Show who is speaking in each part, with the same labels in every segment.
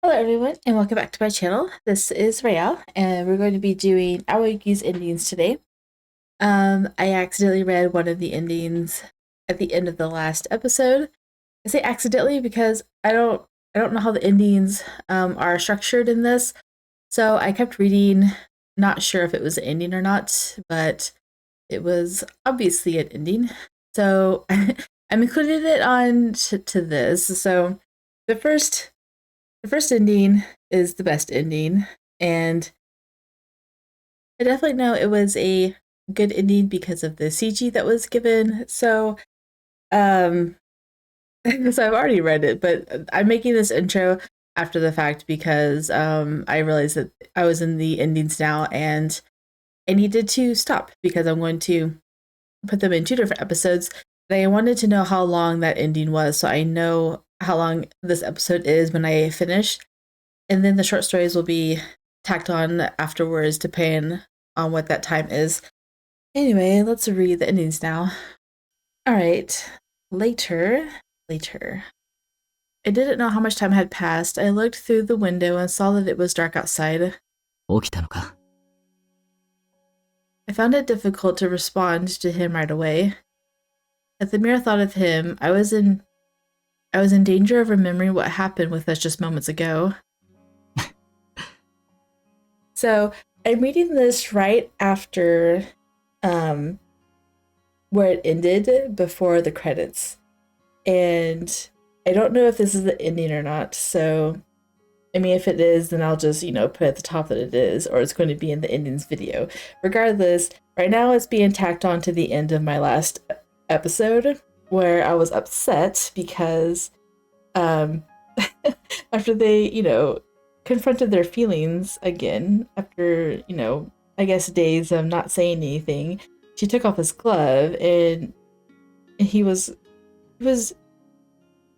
Speaker 1: Hello everyone and welcome back to my channel. This is Rayal and we're going to be doing Awayuki's endings today. I accidentally read one of the endings at the end of the last episode. I say accidentally because I don't know how the endings are structured in this. So I kept reading, not sure if it was an ending or not, but it was obviously an ending. So I'm including it on to this. So the first the first ending is the best ending, and I definitely know it was a good ending because of the CG that was given. Um, so I've already read it, but I'm making this intro after the fact because I realized that I was in the endings now, and I needed to stop because I'm going to put them in two different episodes. And I wanted to know how long that ending was, so I know how long this episode is when I finish. And then the short stories will be tacked on afterwards, depending on what that time is. Anyway, let's read the endings now. All right. Later. I didn't know how much time had passed. I looked through the window and saw that it was dark outside.
Speaker 2: 起きたのか?
Speaker 1: I found it difficult to respond to him right away. At the mere thought of him, I was in danger of remembering what happened with us just moments ago. So I'm reading this right after where it ended before the credits. And I don't know if this is the ending or not. So, I mean, if it is, then I'll just, put at the top that it is, or it's going to be in the endings video. Regardless, right now it's being tacked on to the end of my last episode where I was upset because after they, confronted their feelings again after, I guess days of not saying anything, she took off his glove and he was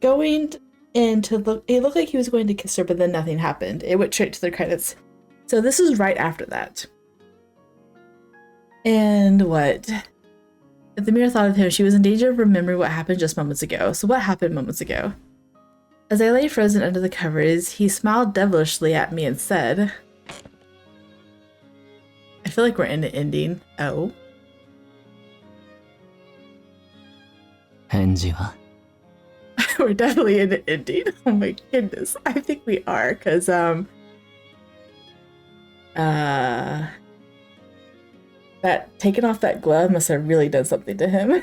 Speaker 1: going in to look. It looked like he was going to kiss her, but then nothing happened. It went straight to the credits. So this is right after that. And what? At the mere thought of him, she was in danger of remembering what happened just moments ago. So what happened moments ago? As I lay frozen under the covers, he smiled devilishly at me and said, I feel like we're in an ending. Oh.
Speaker 2: 返事は?
Speaker 1: We're definitely in an ending. Oh my goodness. I think we are, because that taking off that glove must have really done something to him.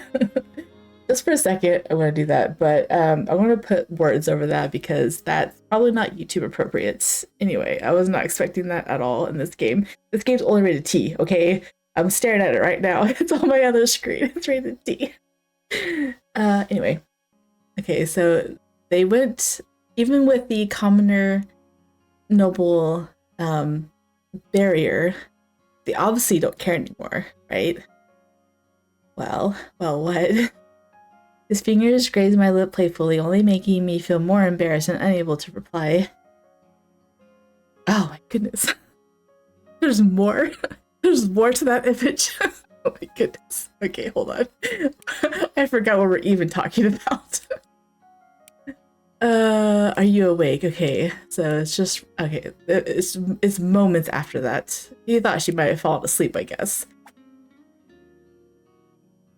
Speaker 1: Just for a second, I want to do that, but I want to put words over that because that's probably not YouTube appropriate. Anyway, I was not expecting that at all in this game. This game's only rated T, okay? I'm staring at it right now. It's on my other screen. It's rated T. Anyway. Okay, so they went, even with the commoner noble barrier, they obviously don't care anymore, right? Well, what? His fingers grazed my lip playfully, only making me feel more embarrassed and unable to reply. Oh my goodness. There's more. There's more to that image. Oh my goodness. Okay, hold on. I forgot what we're even talking about. Are you awake? Okay, so it's just, okay, it's moments after that. He thought she might have fallen asleep, I guess.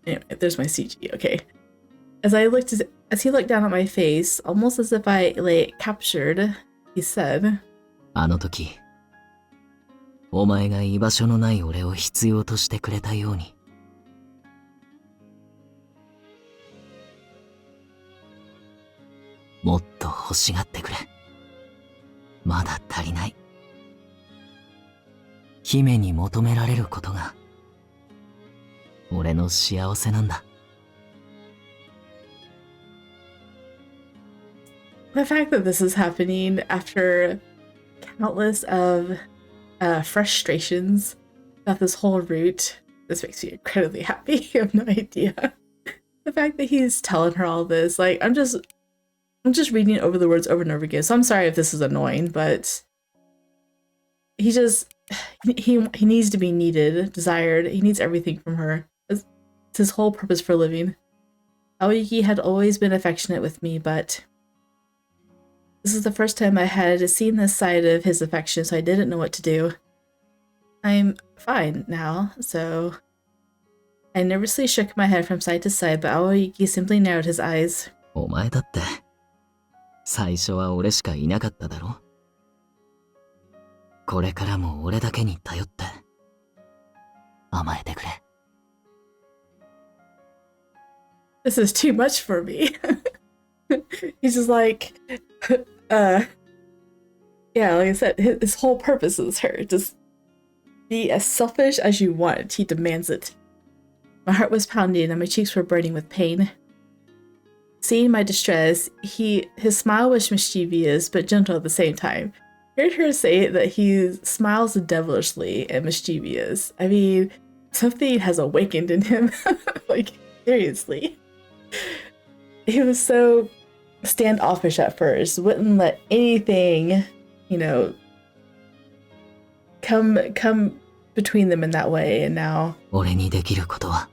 Speaker 1: Anyway, there's my CG, okay. As he looked down at my face, almost as if I lay captured, he said,
Speaker 2: あの時、お前が居場所のない俺を必要としてくれたように。もっと欲しがってくれ。まだ足りない。姫に求められることが、俺の幸せなんだ。
Speaker 1: The fact that this is happening after countless of frustrations about this whole route, this makes me incredibly happy. You have no idea. The fact that he's telling her all this, like, I'm just reading over the words over and over again. So I'm sorry if this is annoying, but he needs to be needed, desired. He needs everything from her. It's his whole purpose for living. Awayuki had always been affectionate with me, but This is the first time I had seen this side of his affection, so I didn't know what to do. I'm fine now, so... I nervously shook my head from side to side, but Awayuki simply narrowed his eyes.
Speaker 2: お前だって、最初は俺しかいなかっただろ。これからも俺だけに頼って、甘えてくれ。
Speaker 1: This is too much for me. He's just like, yeah, like I said, his whole purpose is her. Just be as selfish as you want. He demands it. My heart was pounding and my cheeks were burning with pain. Seeing my distress, his smile was mischievous but gentle at the same time. I heard her say that he smiles devilishly and mischievous. I mean, something has awakened in him. Like, seriously. He was so standoffish at first, wouldn't let anything, you know, come between them in that way, and now...
Speaker 2: 俺にできることは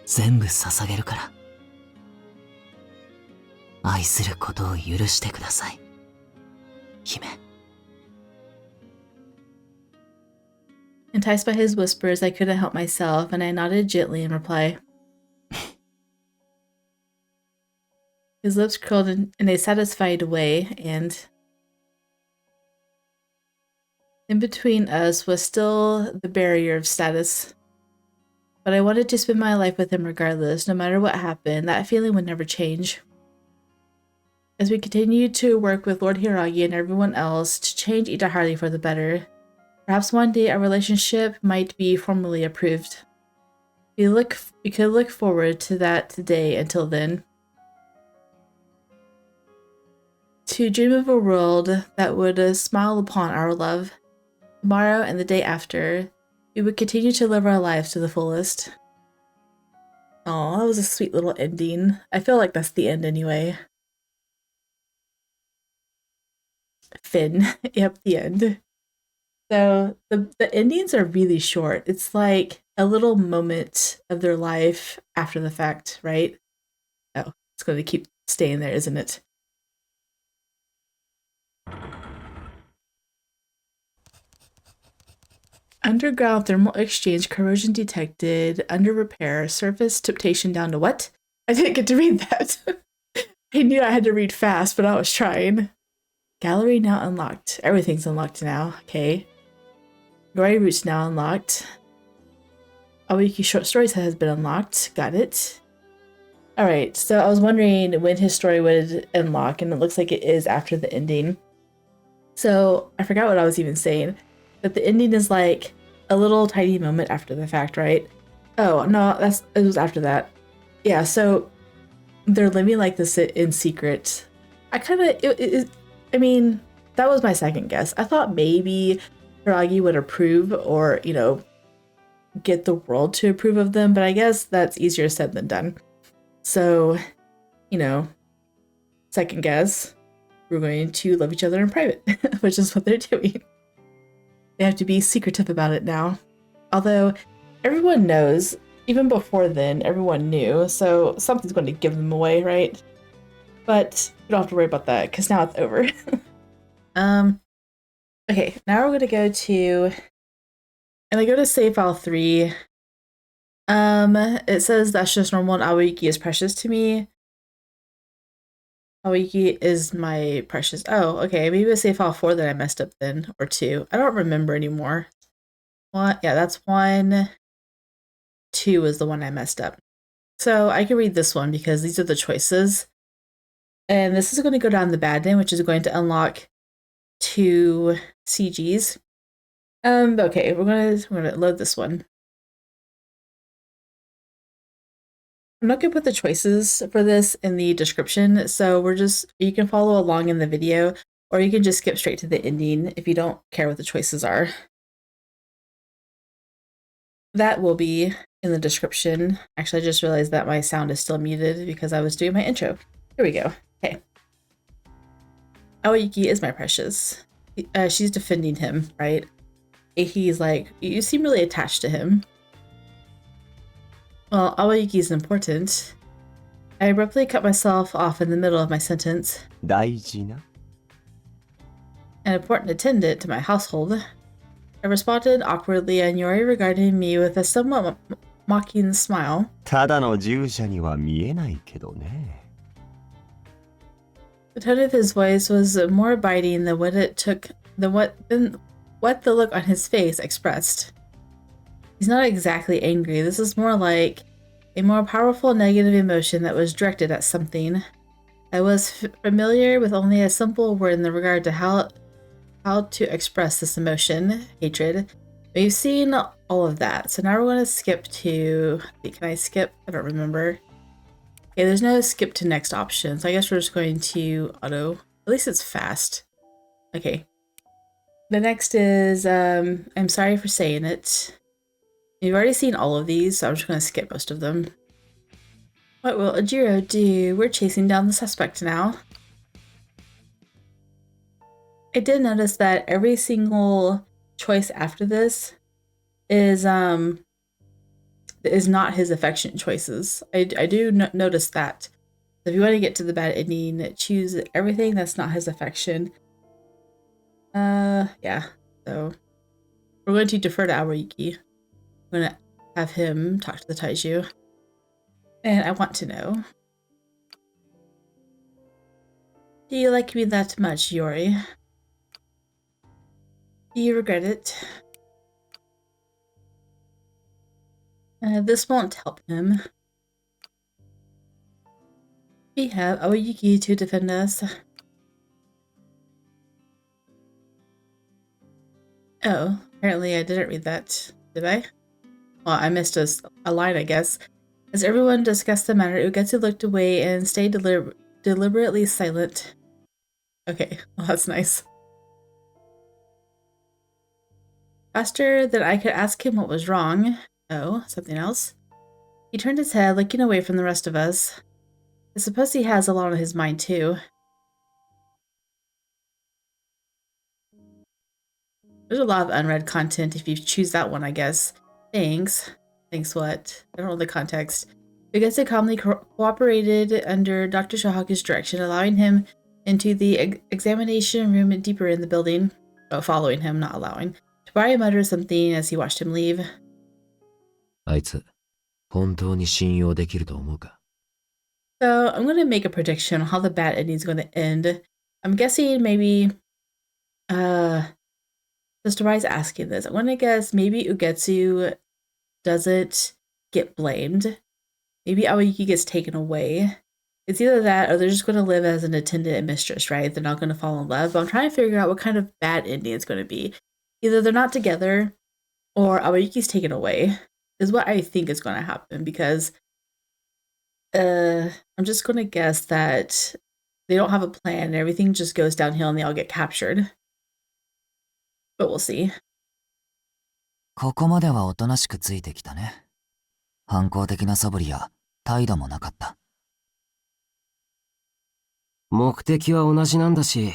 Speaker 2: 全部捧げるから。愛することを許してください、姫。
Speaker 1: Enticed by his whispers, I couldn't help myself, and I nodded gently in reply. His lips curled in a satisfied way, and in between us was still the barrier of status. But I wanted to spend my life with him regardless, no matter what happened. That feeling would never change. As we continued to work with Lord Hiragi and everyone else to change Itehari for the better, perhaps one day our relationship might be formally approved. We could look forward to that today. Until then, to dream of a world that would smile upon our love. Tomorrow and the day after, we would continue to live our lives to the fullest. Oh, that was a sweet little ending. I feel like that's the end anyway. Finn. Yep, the end. So the endings are really short. It's like a little moment of their life after the fact, right? Oh, it's going to keep staying there, isn't it? Underground thermal exchange, corrosion detected, under repair, surface temptation down to what? I didn't get to read that. I knew I had to read fast, but I was trying. Gallery now unlocked. Everything's unlocked now. Okay. Glory Routes now unlocked. Awayuki Short Stories has been unlocked. Got it. Alright, so I was wondering when his story would unlock, and it looks like it is after the ending. So, I forgot what I was even saying. But the ending is like a little tiny moment after the fact, right? Oh, no, it was after that. Yeah, so they're living like this in secret. I mean, that was my second guess. I thought maybe Hiragi would approve or, you know, get the world to approve of them, but I guess that's easier said than done. So, you know, second guess, we're going to love each other in private, which is what they're doing. They have to be secretive about it now. Although everyone knows, even before then, everyone knew, so something's going to give them away, right? But you don't have to worry about that, because now it's over. Okay, now we're going to go to... And I go to save file 3. It says that's just normal and Awayuki is precious to me. Awayuki is my precious. Oh, okay. Maybe it's save file 4 that I messed up then, or 2. I don't remember anymore. One, yeah, that's 1. 2 is the one I messed up. So I can read this one because these are the choices. And this is going to go down the bad name, which is going to unlock 2 CGs. Okay, we're gonna load this one. I'm not gonna put the choices for this in the description, so you can follow along in the video, or you can just skip straight to the ending if you don't care what the choices are. That will be in the description. Actually, I just realized that my sound is still muted because I was doing my intro. Here we go. Okay. Awayuki is my precious. She's defending him, right? He's like, you seem really attached to him. Well, Awayuki is important. I abruptly cut myself off in the middle of my sentence.
Speaker 3: 大事な
Speaker 1: An important attendant to my household. I responded awkwardly, and Yori regarded me with a somewhat mocking smile.
Speaker 3: ただの従者には見えないけどね
Speaker 1: The tone of his voice was more biting than what the look on his face expressed. He's not exactly angry. This is more like a more powerful negative emotion that was directed at something. I was familiar with only a simple word in regard to how to express this emotion, hatred. We've seen all of that, so now we're going to skip to... Can I skip? I don't remember. Okay, there's no skip to next option, so I guess we're just going to auto. At least it's fast. Okay. The next is, I'm sorry for saying it. You've already seen all of these, so I'm just going to skip most of them. What will Ejiro do? We're chasing down the suspect now. I did notice that every single choice after this is not his affection choices. I do notice that. So if you want to get to the bad ending, choose everything that's not his affection. Yeah. So we're going to defer to Awayuki. I'm going to have him talk to the Taiju. And I want to know, do you like me that much, Yori? Do you regret it? This won't help him. We have Awayuki to defend us. Oh, apparently I didn't read that, did I? Well, I missed a line, I guess. As everyone discussed the matter, Ugetsu looked away and stayed deliberately silent. Okay, well, that's nice. Faster than I could ask him what was wrong. Oh, something else. He turned his head, looking away from the rest of us. I suppose he has a lot on his mind, too. There's a lot of unread content if you choose that one, I guess. Thanks. Thanks what? I don't know the context. Ugetsu calmly cooperated under Dr. Shohaku's direction, allowing him into the examination room deeper in the building. Oh, following him, not allowing. Tabari muttered something as he watched him leave.
Speaker 2: あいつ、本当に信用できると思うか?
Speaker 1: So I'm going to make a prediction on how the bad ending is going to end. I'm guessing maybe... Since Tabari's asking this, I'm going to guess maybe Ugetsu doesn't get blamed. Maybe Awayuki gets taken away. It's either that or they're just going to live as an attendant and mistress, right? They're not going to fall in love. But I'm trying to figure out what kind of bad ending it's going to be. Either they're not together or Awayuki's taken away is what I think is going to happen, because I'm just going to guess that they don't have a plan and everything just goes downhill and they all get captured. But we'll see.
Speaker 4: ここまではおとなしくついてきたね。反抗的な素振りや態度もなかった。
Speaker 5: 目的は同じなんだし、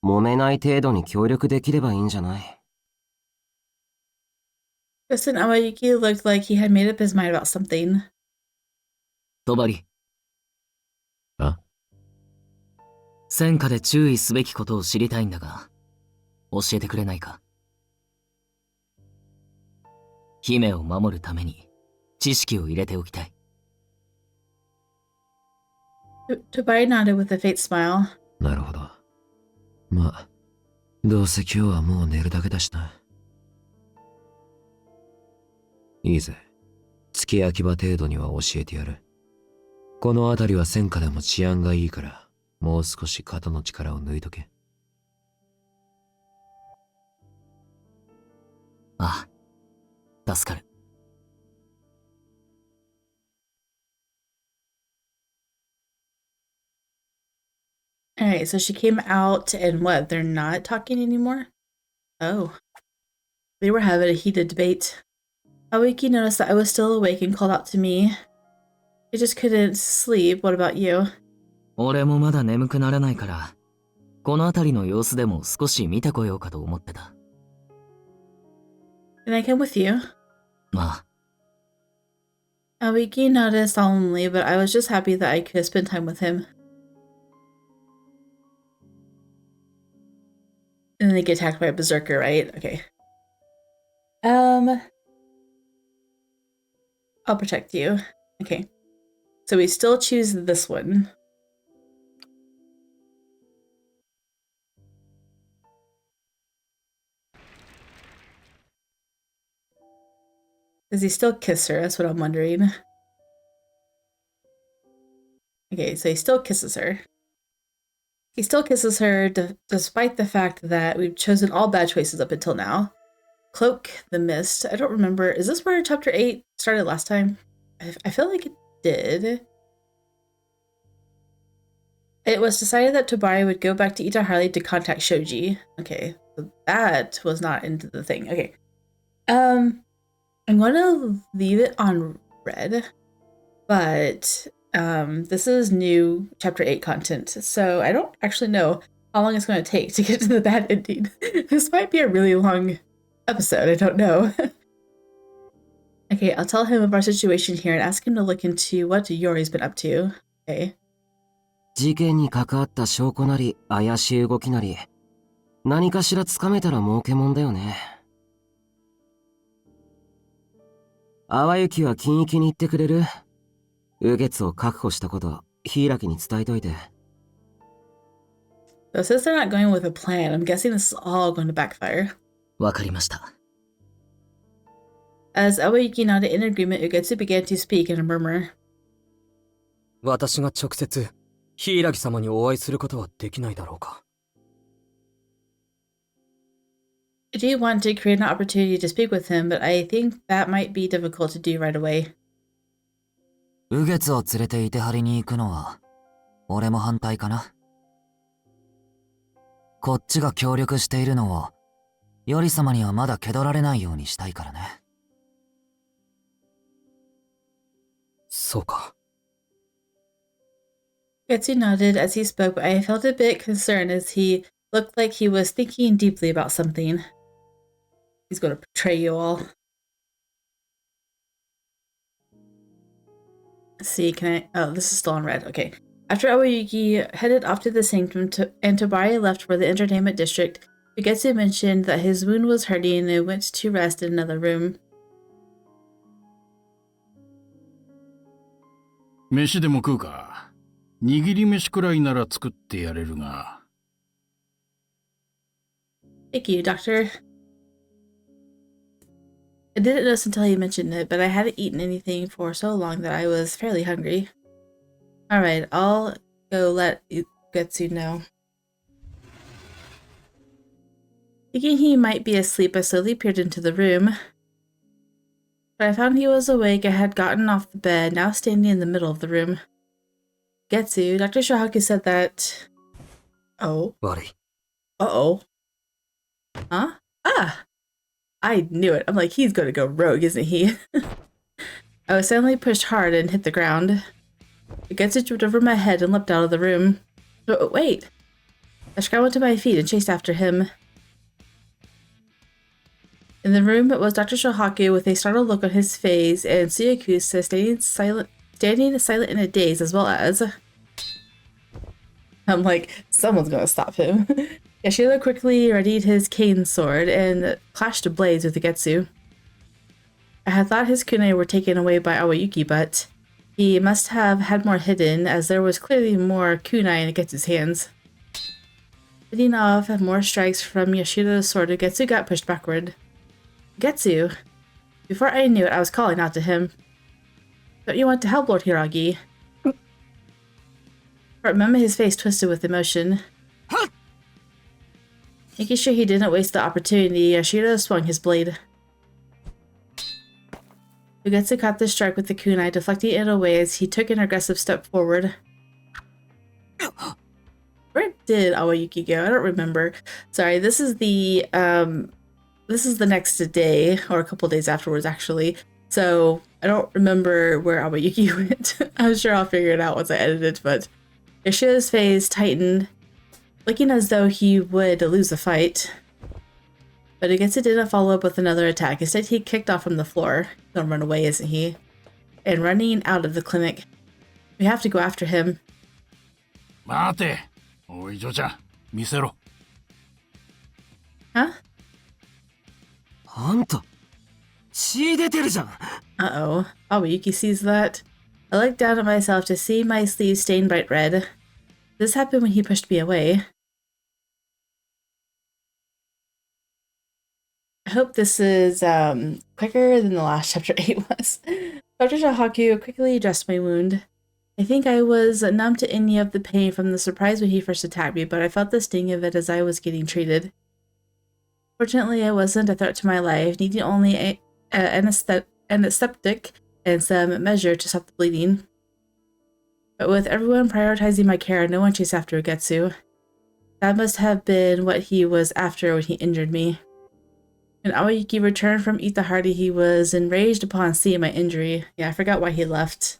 Speaker 5: 揉めない程度に協力できればいいんじゃない。
Speaker 1: Justin Awayuki looked like he had made up his mind about something.
Speaker 2: 帳。あ？戦火で注意すべきことを知りたいんだが、教えてくれないか？姫を守るために知識を入れておきたい。
Speaker 1: Tabari nodded with a faint smile.
Speaker 2: なるほど。まあ、どうせ今日はもう寝るだけだしな。いいぜ。付け焼き場程度には教えてやる。この辺りは戦火でも治安がいいから、もう少し肩の力を抜いとけ。ああ、助かる。
Speaker 1: Alright, so she came out and what? They're not talking anymore? Oh. They were having a heated debate. Awayuki noticed that I was still awake and called out to me. I just couldn't sleep. What about you?
Speaker 2: 俺もまだ眠くならないから、この辺りの様子でも少し見てこようかと思ってた。
Speaker 1: Can I come with you?
Speaker 2: まあ。
Speaker 1: Awayuki nodded solemnly, but I was just happy that I could spend time with him. And then they get attacked by a berserker, right? Okay. I'll protect you. Okay. So we still choose this one. Does he still kiss her? That's what I'm wondering. Okay, so he still kisses her. He still kisses her despite the fact that we've chosen all bad choices up until now. Cloak, the Mist. I don't remember. Is this where chapter 8 started last time? I feel like it did. It was decided that Tobari would go back to Itehari to contact Shoji. Okay, so that was not into the thing. Okay. I'm going to leave it on red, but this is new chapter 8 content, so I don't actually know how long it's going to take to get to the bad ending. This might be a really long episode, I don't know. Okay, I'll tell him of our situation here and ask him to look into what Yori's been up to. Okay.
Speaker 5: 事件に関わった証拠なり怪しい動きなり何かしらつかめたら儲けもんだよね。Awayukiは金域に行ってくれる？雨月を確保したこと柊に伝えといて。
Speaker 1: So since they're not going with a plan, I'm guessing this is all going to backfire.
Speaker 4: わかりました。
Speaker 1: As Awayuki nodded in agreement, Ugetsu began to speak in a murmur.
Speaker 6: 私が直接柊様にお会いすることはできないだろうか。
Speaker 1: I do want to create an opportunity to speak with him, but I think that might be difficult to do right away.
Speaker 4: 雨月を連れてItehariに行くのは、俺も反対かな。こっちが協力しているのを、より様にはまだ気取られないようにしたいからね。
Speaker 6: そうか。
Speaker 1: Getsu nodded as he spoke, but I felt a bit concerned as he looked like he was thinking deeply about something. He's going to betray you all. Let's see, can I... Oh, this is still on red. Okay. After Awayuki headed off to the sanctum and Tobari left for the entertainment district, Ugetsu mentioned that his wound was hurting and went to rest in another room.
Speaker 7: 飯でも食うか。握り飯くらいなら作ってやれるが。
Speaker 1: Thank you, Doctor. I didn't notice until he mentioned it, but I hadn't eaten anything for so long that I was fairly hungry. Alright, I'll go let Ugetsu know. Thinking he might be asleep, I slowly peered into the room. But I found he was awake and had gotten off the bed, now standing in the middle of the room. Getsu, Dr. Shohaku said that... Oh.
Speaker 6: 悪い。
Speaker 1: Uh-oh. Huh? Ah! I knew it. I'm like, he's gonna go rogue, isn't he? I was suddenly pushed hard and hit the ground. Getsu tripped over my head and leapt out of the room. Oh, wait! I scrambled to my feet and chased after him. In the room, it was Dr. Shohaku with a startled look on his face and Tsuyakusa standing silent in a daze, as well as... I'm like, someone's gonna stop him. Yashiro quickly readied his cane sword and clashed a blaze with the Getsu. I had thought his kunai were taken away by Awayuki, but he must have had more hidden, as there was clearly more kunai in Getsu's hands. Hitting off more strikes from Yashiro's sword, Getsu got pushed backward. Getsu! Before I knew it, I was calling out to him. Don't you want to help, Lord Hiragi? For a moment, his face twisted with emotion. Making sure he didn't waste the opportunity, Yashiro swung his blade. Ugetsu caught the strike with the kunai, deflecting it away as he took an aggressive step forward. Where did Awayuki go? I don't remember. Sorry, this is the next day, or a couple days afterwards, actually. So I don't remember where Awayuki went. I'm sure I'll figure it out once I edit it, but Yashiro's face tightened, looking as though he would lose the fight. But Ugetsu didn't follow up with another attack. Instead, he kicked off from the floor. He's gonna run away, isn't he? and running out of the clinic. We have to go after him.
Speaker 7: 待て。おい、ジョちゃん、見せろ。
Speaker 1: Huh?
Speaker 5: あんた、血出てるじゃん。
Speaker 1: Uh-oh. Awayuki sees that. I looked down at myself to see my sleeve stained bright red. This happened when he pushed me away. I hope this is quicker than the last chapter 8 was. Dr. Shahaku quickly dressed my wound. I think I was numb to any of the pain from the surprise when he first attacked me, but I felt the sting of it as I was getting treated. Fortunately, I wasn't a threat to my life, needing only an antiseptic and some measure to stop the bleeding. But with everyone prioritizing my care, no one chased after Ugetsu. That must have been what he was after when he injured me. When Awayuki returned from Itehari, he was enraged upon seeing my injury. Yeah, I forgot why he left.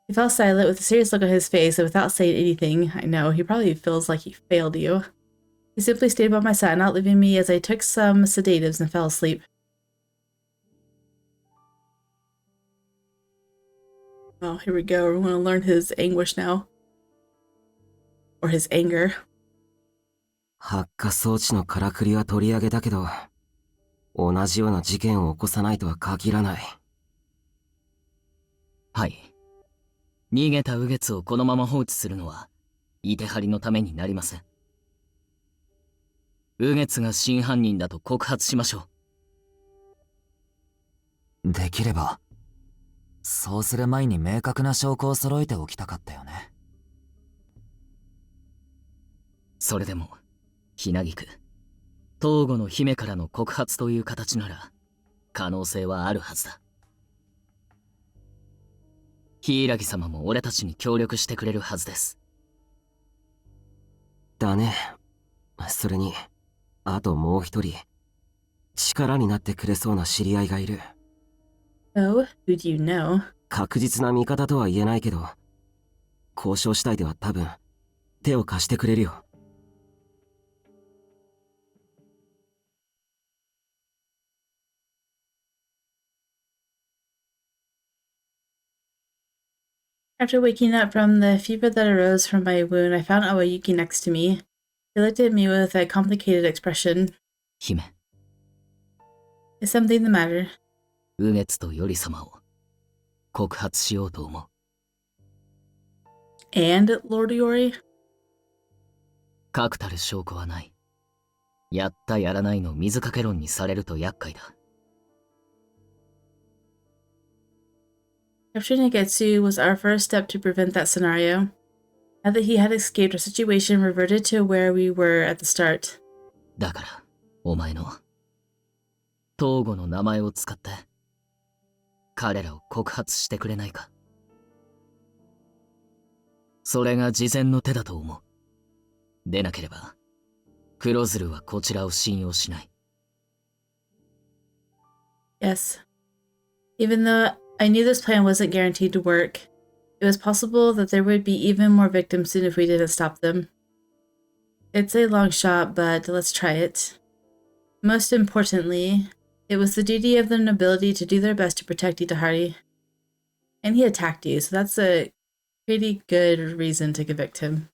Speaker 1: He fell silent with a serious look on his face and without saying anything. I know, he probably feels like he failed you. He simply stayed by my side, not leaving me as I took some sedatives and fell asleep. Oh, here we go. We want to learn his anguish now. Or his anger.
Speaker 5: 発火装置のからくりは取り上げたけど、同じような事件を起こさないとは限らない。
Speaker 8: はい。逃げた右月をこのまま放置するのは、いてはりのためになりません。右月が真犯人だと告発しましょ
Speaker 4: う。できれば、そうする前に明確な証拠を揃えておきたかったよね。
Speaker 8: それでも、ひなぎく、東郷の姫からの告発という形なら、可能性はあるはずだ。柊様も俺たちに協力してくれるはずです。
Speaker 5: だね。それに、あともう一人、力になってくれそうな知り合いがいる。
Speaker 1: Oh, who do you know?
Speaker 5: 確実な味方とは言えないけど、交渉次第では多分、手を貸してくれるよ。
Speaker 1: After waking up from the fever that arose from my wound, I found Awayuki next to me. He looked at me with a complicated expression.
Speaker 8: 姫。
Speaker 1: Is something the matter?
Speaker 8: 右月と頼様を告発しようと思う。
Speaker 1: And Lord Yori?
Speaker 8: 確たる証拠はない。やったやらないの水かけ論にされると厄介だ。
Speaker 1: Capturing Negetsu was our first step to prevent that scenario. Now that he had escaped, our situation reverted to where we were at the start.
Speaker 8: だから、お前の東郷の名前を使って、彼らを告発してくれないか。それが事前の手だと思う。でなければ、黒鶴はこちらを信用しない。
Speaker 1: Yes. Even though I knew this plan wasn't guaranteed to work, it was possible that there would be even more victims soon if we didn't stop them. It's a long shot, but let's try it. Most importantly, it was the duty of the nobility to do their best to protect Itehari. And he attacked you, so that's a pretty good reason to convict him.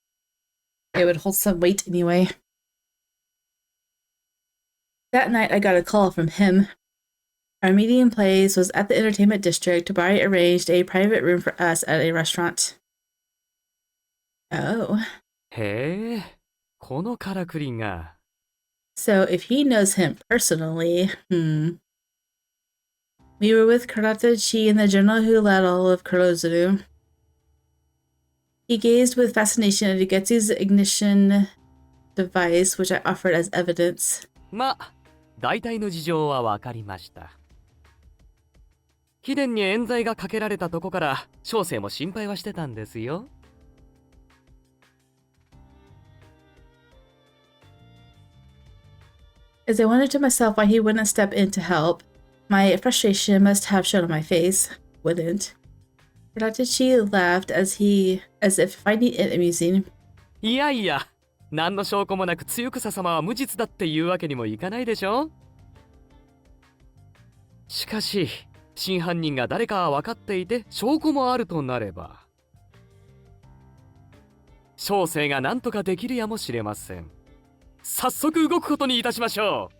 Speaker 1: It would hold some weight anyway. That night I got a call from him. Our meeting place was at the entertainment district. Tabari arranged a private room for us at a restaurant. Oh.
Speaker 9: へえ、このからくりが。
Speaker 1: So if he knows him personally, We were with Karata-chi and the general who led all of Kurozuru. He gazed with fascination at Ugetsu's ignition device, which I offered as evidence.
Speaker 9: ま、大体の事情はわかりました。貴殿に冤罪がかけられたとこから、小生も心配はしてたんですよ。
Speaker 1: As I wondered to myself why he wouldn't step in to help, my frustration must have shown on my face. Wouldn't. Karata-chi laughed as if finding it amusing.
Speaker 9: いやいや、何の証拠もなく露草様は無実だっていうわけにもいかないでしょ。しかし、真犯人が誰か分かっていて証拠もあるとなれば、小生が何とかできるやもしれません。早速動くことにいたしましょう。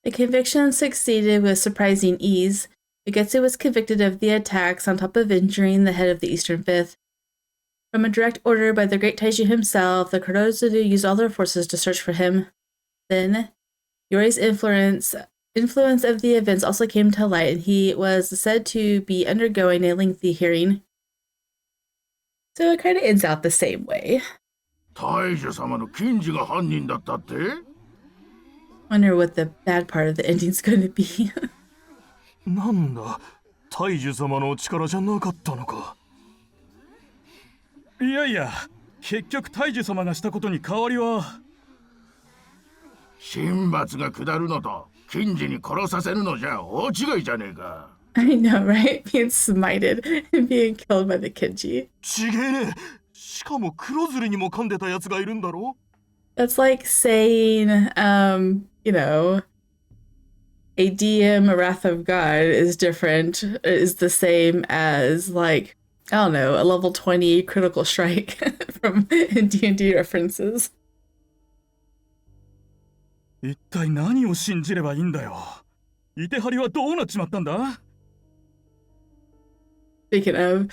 Speaker 1: The conviction succeeded with surprising ease. Ugetsu was convicted of the attacks on top of injuring the head of the Eastern Fifth. From a direct order by the great Taiju himself, the Kurozudu used all their forces to search for him. Then, Yori's influence of the events also came to light, and he was said to be undergoing a lengthy hearing. So it kind of ends out the same way.
Speaker 7: 大樹様の検事が犯人だったって？
Speaker 1: Wonder what the bad part of the ending's going to be.
Speaker 10: なんだ、大樹様の力じゃなかったのか。いやいや、結局大樹様がしたことに変わりは。
Speaker 7: 神罰が下るのと検事に殺させるのじゃ大違いじゃねえか。
Speaker 1: I know, right? Being smited and being killed by the Kenji.
Speaker 10: ちげえね。しかも黒ずりにも噛んでたやつがいるんだろ。
Speaker 1: That's like saying, you know, a DM, a Wrath of God is different, is the same as, like, I don't know, a level 20 critical strike from D&D references.
Speaker 10: 一体何を信じればいいんだよ。Itehariはどうなっちまったんだ?
Speaker 1: Speaking of,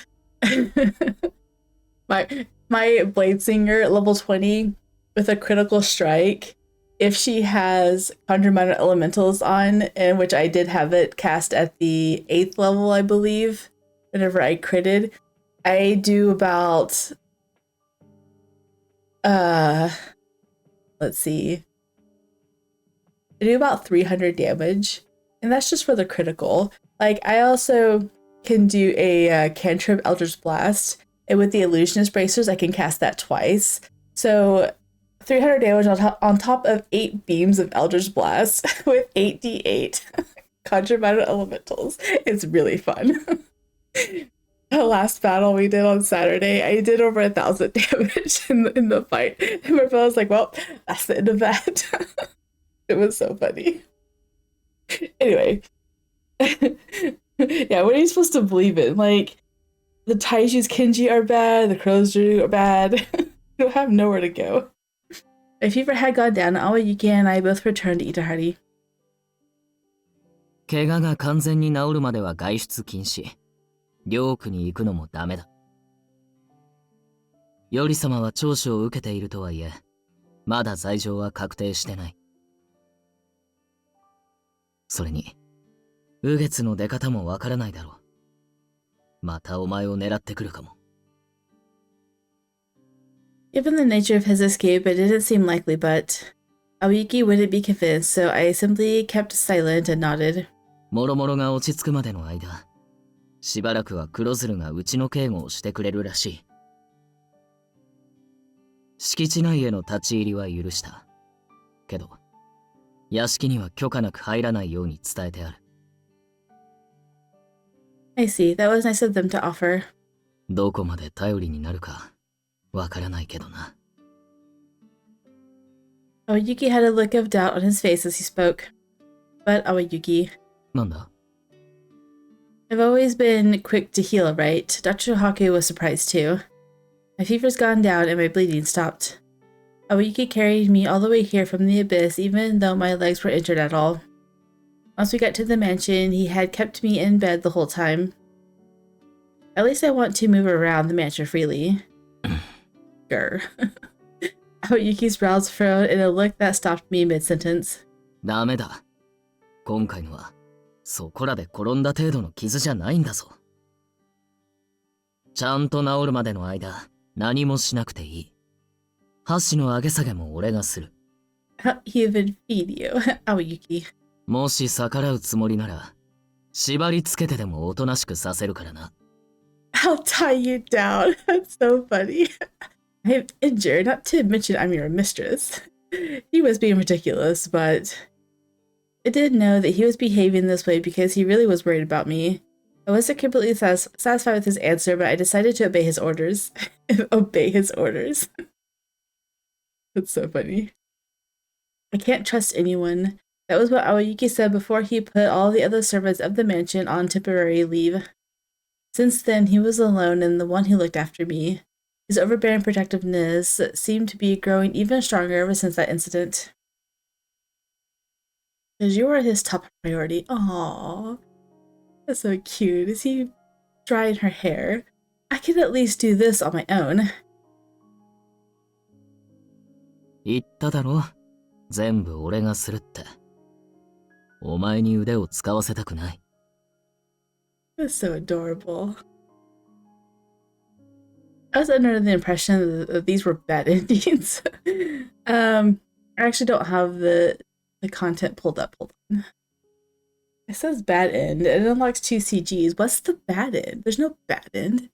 Speaker 1: my Blade Singer level 20 with a critical strike, if she has Conjure Minor Elementals on, in which I did have it cast at the 8th level, I believe, whenever I critted, I do about, let's see, I do about 300 damage, and that's just for the critical. Like, I also can do a cantrip Eldritch Blast, and with the Illusionist Bracers, I can cast that twice. So 300 damage on top of 8 beams of Eldritch Blast with 8d8 Conjure Minor Elementals. It's really fun. The last battle we did on Saturday, I did over 1,000 damage in the fight. And my brother was like, well, that's the end of that. It was so funny. Anyway. Yeah, what are you supposed to believe in? Like, the Taiju's Kenji are bad, the Kurozudu are bad. You don't have nowhere to go. My fever had gone down, Awayuki and I both returned to Itehari.
Speaker 8: 怪我が完全に治るまでは外出禁止。領区に行くのもダメだ。頼様は聴取を受けているとはいえ、まだ罪状は確定してない。それに、雨月の出方もわからないだろう。またお前を狙ってくるかも。
Speaker 1: Given the nature of his escape, it didn't seem likely, but Awayuki wouldn't be convinced, so I simply kept silent and nodded.
Speaker 8: もろもろが落ち着くまでの間、しばらくは黒鶴がうちの警護をしてくれるらしい。敷地内への立ち入りは許した。けど、屋敷には許可なく入らないように伝えてある。
Speaker 1: I see. That was nice of them to offer.
Speaker 8: どこまで頼りになるかわからないけどな。
Speaker 1: Awayuki had a look of doubt on his face as he spoke. But Awayuki,
Speaker 8: なんだ?
Speaker 1: I've always been quick to heal, right? Dr. Haku was surprised too. My fever's gone down and my bleeding stopped. Awayuki carried me all the way here from the abyss, even though my legs were injured at all. Once we got to the mansion, he had kept me in bed the whole time. At least I want to move around the mansion freely. Grr. Awayuki's brows furrowed in a look that stopped me mid-sentence.
Speaker 8: ダメだ。今回のは、そこらで転んだ程度の傷じゃないんだぞ。ちゃんと治るまでの間、何もしなくていい。箸の上げ下げも俺がする。
Speaker 1: I'll even feed you, Awayuki.
Speaker 8: もし逆らうつもりなら、縛り付けてでもおとなしくさせるからな。
Speaker 1: I'll tie you down. That's so funny. I'm injured, not to mention I'm your mistress. He was being ridiculous, but I did know that he was behaving this way because he really was worried about me. I wasn't completely satisfied with his answer, but I decided to obey his orders. Obey his orders. That's so funny. I can't trust anyone. That was what Awayuki said before he put all the other servants of the mansion on temporary leave. Since then, he was alone and the one who looked after me. His overbearing protectiveness seemed to be growing even stronger ever since that incident. Because you were his top priority. Aww. That's so cute. Is he drying her hair? I can at least do this on my own.
Speaker 8: 言っただろ。全部俺がするって。お前に腕を使わせたくない。
Speaker 1: That's so adorable. I was under the impression that these were bad endings. I actually don't have the content pulled up. Hold on. It says bad end. It unlocks 2 CGs. What's the bad end? There's no bad end.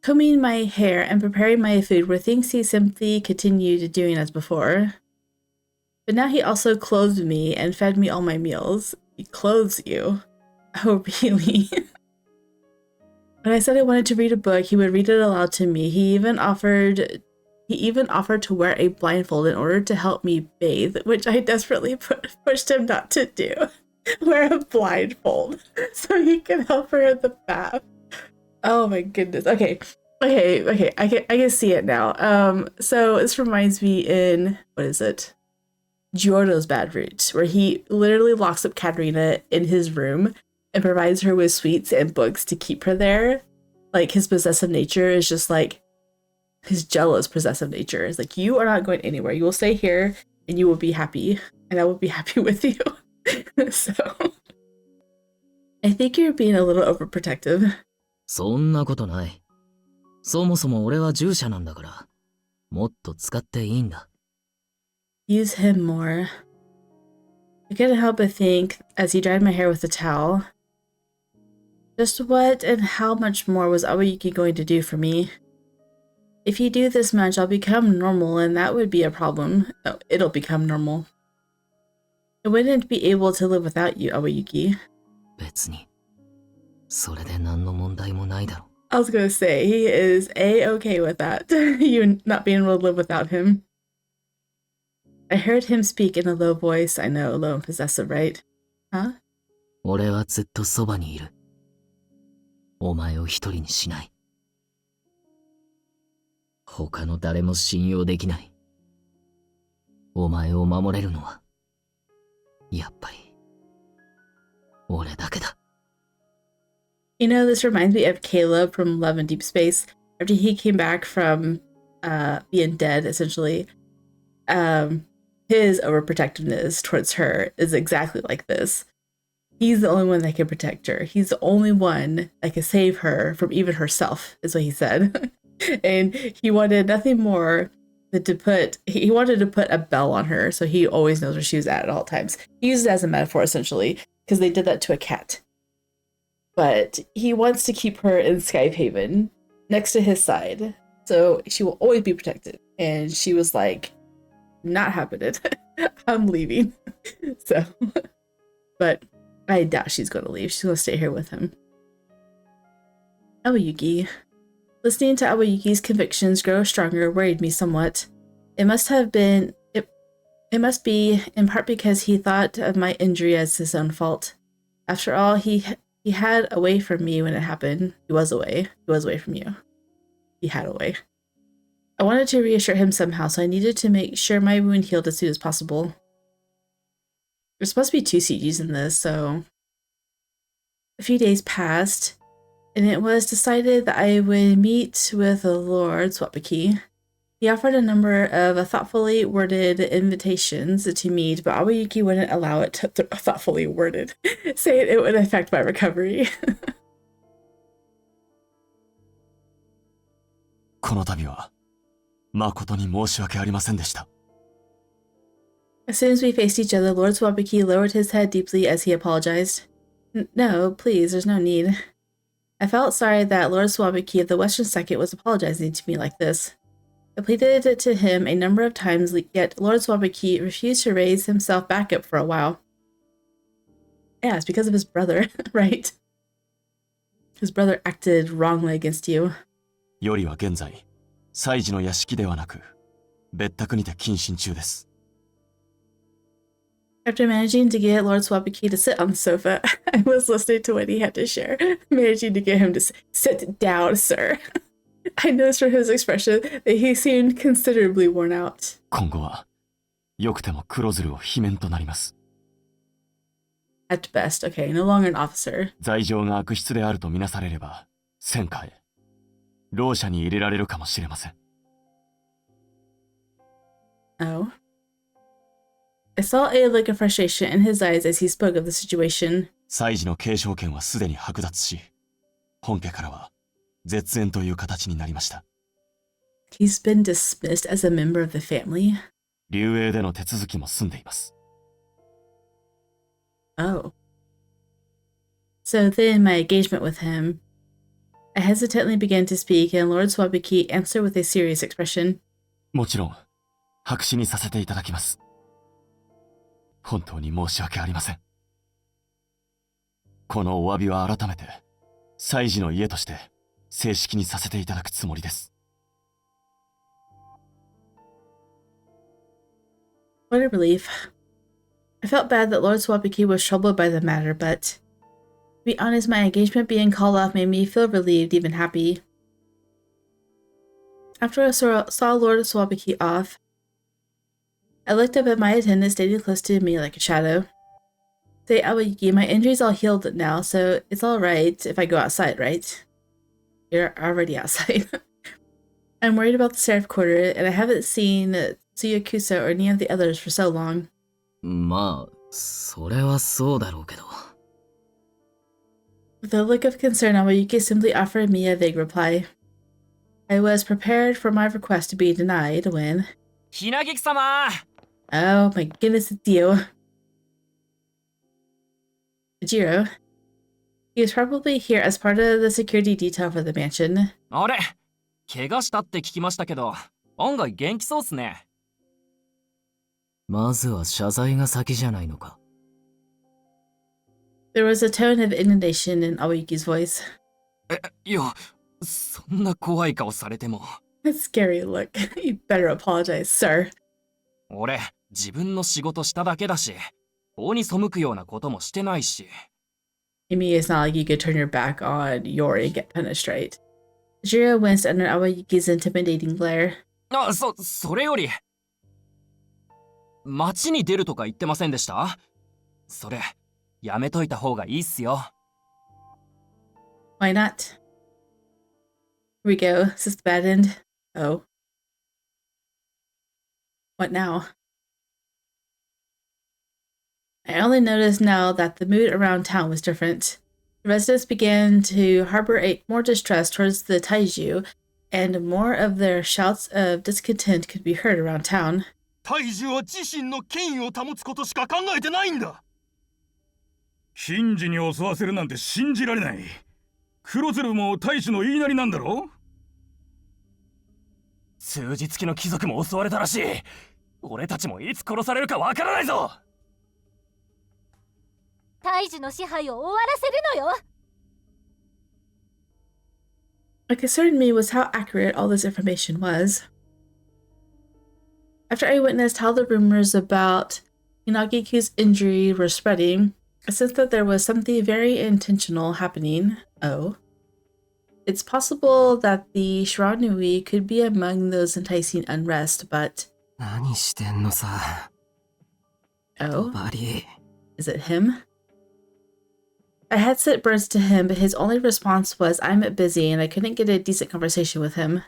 Speaker 1: Combing my hair and preparing my food were things he simply continued doing as before. But now he also clothed me and fed me all my meals. He clothes you? Oh, really? When I said I wanted to read a book, he would read it aloud to me. He even offered to wear a blindfold in order to help me bathe, which I desperately pushed him not to do. Wear a blindfold so he can help her in the bath. Oh my goodness. Okay. I can see it now. So this reminds me in, what is it? Giordo's Bad Roots, where he literally locks up Katerina in his room and provides her with sweets and books to keep her there. Like, his possessive nature is just like his jealous possessive nature. It's like, you are not going anywhere. You will stay here and you will be happy, and I will be happy with you. So I think you're being a little overprotective.
Speaker 8: そんなことない。そもそも俺は従者なんだから、もっと使っていいんだ。
Speaker 1: Use him more. I couldn't help but think as he dried my hair with a towel. Just what and how much more was Awayuki going to do for me? If you do this much, I'll become normal, and that would be a problem. Oh, it'll become normal. I wouldn't be able to live without you, Awayuki.
Speaker 8: 別に。それで何の問題もないだろ。
Speaker 1: I was gonna say, he is A-okay with that. You not being able to live without him. I heard him speak in a low voice. I know, low and possessive, right? Huh?
Speaker 8: 俺はずっとそばにいる。お前を一人にしない。他の誰も信用できない。お前を守れるのは、やっぱり、俺だけだ。
Speaker 1: You know, this reminds me of Caleb from Love and Deep Space. After he came back from being dead, essentially, his overprotectiveness towards her is exactly like this. He's the only one that can protect her. He's the only one that can save her from even herself, is what he said. And he wanted nothing more than he wanted to put a bell on her so he always knows where she was at all times. He used it as a metaphor, essentially, because they did that to a cat. But he wants to keep her in Skyhaven next to his side, so she will always be protected. And she was like, not happening. I'm leaving. So, but I doubt she's going to leave. She's going to stay here with him. Awayuki. Listening to Awayuki's convictions grow stronger worried me somewhat. It must be in part because he thought of my injury as his own fault. After all, he had away from me when it happened. He was away. He was away from you. He had away. I wanted to reassure him somehow, so I needed to make sure my wound healed as soon as possible. There's supposed to be 2 CGs in this, so... A few days passed, and it was decided that I would meet with Lord Swapiki. He offered a number of thoughtfully worded invitations to meet, but Awayuki wouldn't allow it to thoughtfully worded, saying it would affect my recovery.
Speaker 11: この度は誠に申し訳ありませんでした。
Speaker 1: As soon as we faced each other, Lord Swapiki lowered his head deeply as he apologized. No, please, there's no need. I felt sorry that Lord Swapiki of the Western Second was apologizing to me like this. I pleaded it to him a number of times, yet Lord Swapiki refused to raise himself back up for a while. Yeah, it's because of his brother, right? His brother acted wrongly against you.
Speaker 11: よりは現在、祭司の屋敷ではなく、別宅にて謹慎中です。
Speaker 1: After managing to get Lord Swabiki to sit on the sofa, I was listening to what he had to share. Managing to get him to sit down, sir. I noticed from his expression that he seemed considerably worn out.
Speaker 11: 今後は、よくても黒鶴を罷免となります。
Speaker 1: At best, okay, no longer an officer.
Speaker 11: 罪状が悪質であるとみなされれば、戦火へ、牢舎に入れられるかもしれません。
Speaker 1: Oh. I saw a look of frustration in his eyes as he spoke of the situation.
Speaker 11: 祭司の継承権はすでに剥奪し、本家からは絶縁という形になりました。
Speaker 1: He's been dismissed as a member of the family.
Speaker 11: 流営での手続きも済んでいます。
Speaker 1: Oh. So then my engagement with him. I hesitantly began to speak and Lord Swabiki answered with a serious expression.
Speaker 11: もちろん、白紙にさせていただきます。本当に申し訳ありません。このお詫びは改めて、祭司の家として正式にさせていただくつもりです。
Speaker 1: What a relief. I felt bad that Lord Swabiki was troubled by the matter, but to be honest, my engagement being called off made me feel relieved, even happy. After I saw Lord Swabiki off, I looked up at my attendant standing close to me like a shadow. Say, Awayuki, my injury's all healed now, so it's alright if I go outside, right? You're already outside. I'm worried about the Seraph Quarter, and I haven't seen Tsuyakusa or any of the others for so long.
Speaker 8: まあ、それはそうだろうけど。
Speaker 1: With a look of concern, Awayuki simply offered me a vague reply. I was prepared for my request to be denied when...
Speaker 9: ひなぎき様
Speaker 1: Oh my goodness, it's you. Jiro. He was probably here as part of the security detail for the mansion.
Speaker 9: あれ怪我したって聞きましたけど、案外元気そうっすね。
Speaker 8: まずは謝罪が先じゃないのか。
Speaker 1: There was a tone of indignation in Awayuki's voice.
Speaker 9: いや、そんな怖い顔されても。
Speaker 1: A scary look. You better apologize, sir.
Speaker 9: 俺、自分の仕事しただけだし、法に背くようなこともしてないし。
Speaker 1: I mean, it's not like you could turn your back on Yori and get punished, right? Jiro winced under Awayuki's intimidating glare.
Speaker 9: あ、それより。街に出るとか言ってませんでした？それ、やめといた方がいいっすよ。
Speaker 1: Why not? Here we go. Is this the bad end? Oh. What now? I only noticed now that the mood around town was different. The residents began to harbor more distrust towards the Taiju, and more of their shouts of discontent could be heard around town.
Speaker 10: 大樹は自身の権威を保つことしか考えてないんだ。神事に襲わせるなんて信じられない。黒鶴も大樹の言いなりなんだろ？
Speaker 9: 数日期の貴族も襲われたらしい。俺たちもいつ殺されるかわからないぞ。
Speaker 12: 大樹の支配を終わらせるのよ。
Speaker 1: What concerned me was how accurate all this information was. After I witnessed how the rumors about Hinagiku's injury were spreading, I sensed that there was something very intentional happening. Oh. It's possible that the Shiranui could be among those enticing unrest, but...
Speaker 5: 何してんのさ。
Speaker 1: Oh?
Speaker 5: バリ。
Speaker 1: Is it him? I had sent birds to him, but his only response was, I'm busy, and I couldn't get a decent conversation with him.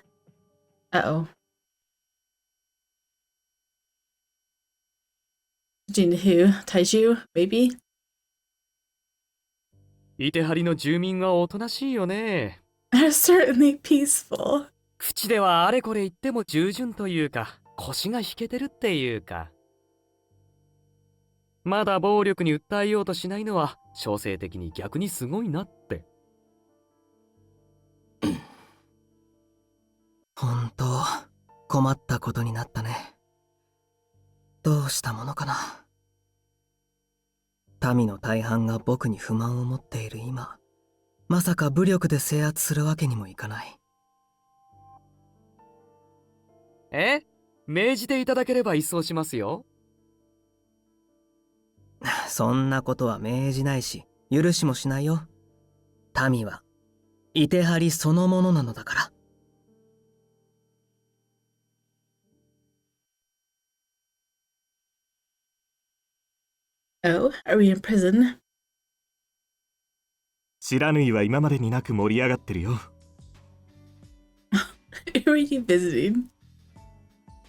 Speaker 1: Uh-oh. Jin who? Taiju? Maybe?
Speaker 9: Itehariの住民はおとなしいよね。
Speaker 1: They're certainly peaceful.
Speaker 9: 口ではあれこれ言っても従順というか、腰が引けてるっていうか。まだ暴力に訴えようとしないのは、小生的に逆にすごいなって。
Speaker 5: 本当、困ったことになったね。どうしたものかな。民の大半が僕に不満を持っている今、
Speaker 13: まさか武力で制圧するわけにもいかない。
Speaker 9: 命じていただければ一掃しますよ。
Speaker 13: そんなことは命じないし、許しもしないよ。民は、Itehariそのものなのだから。
Speaker 1: Oh, are we in prison?
Speaker 3: 知らぬいは今までになく盛り上がってるよ。
Speaker 1: Who are you visiting?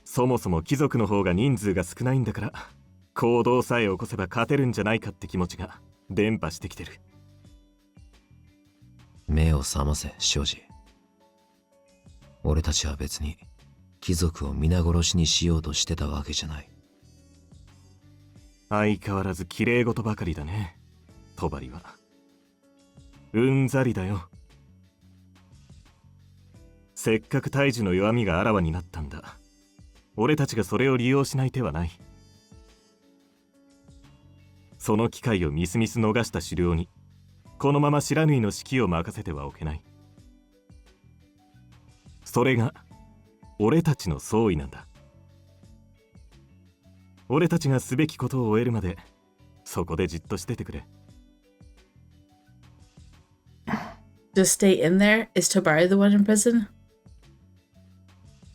Speaker 3: そもそも貴族の方が人数が少ないんだから、行動さえ起こせば勝てるんじゃないかって気持ちが伝播してきてる。
Speaker 2: 目を覚ませ、庄司。俺たちは別に貴族を皆殺しにしようとしてたわけじゃない。
Speaker 3: 相変わらず綺麗事ばかりだね、帳は。うんざりだよ。せっかく大樹の弱みがあらわになったんだ。俺たちがそれを利用しない手はない。その機会をみすみす逃した狩猟に、このまま知らぬいの指揮を任せてはおけない。それが俺たちの総意なんだ。俺たちがすべきことを終えるまで、そこでじっとしててくれ。
Speaker 1: Just stay in there? Is Tobari the one in prison?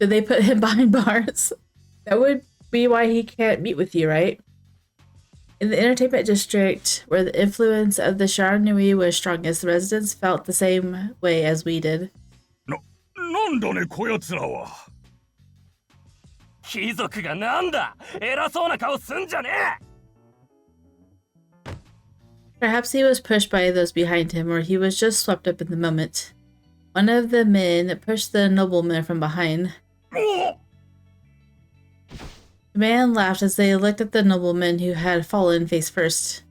Speaker 1: Did they put him behind bars? That would be why he can't meet with you, right? In the entertainment district, where the influence of the Sharanui was strongest, the residents felt the same way as we did.
Speaker 10: なんだね、こやつらは。
Speaker 9: 貴族がなんだ、偉そうな顔すんじゃねえ。
Speaker 1: Perhaps he was pushed by those behind him, or he was just swept up in the moment. One of the men pushed the nobleman from behind. The man laughed as they looked at the nobleman who had fallen face first.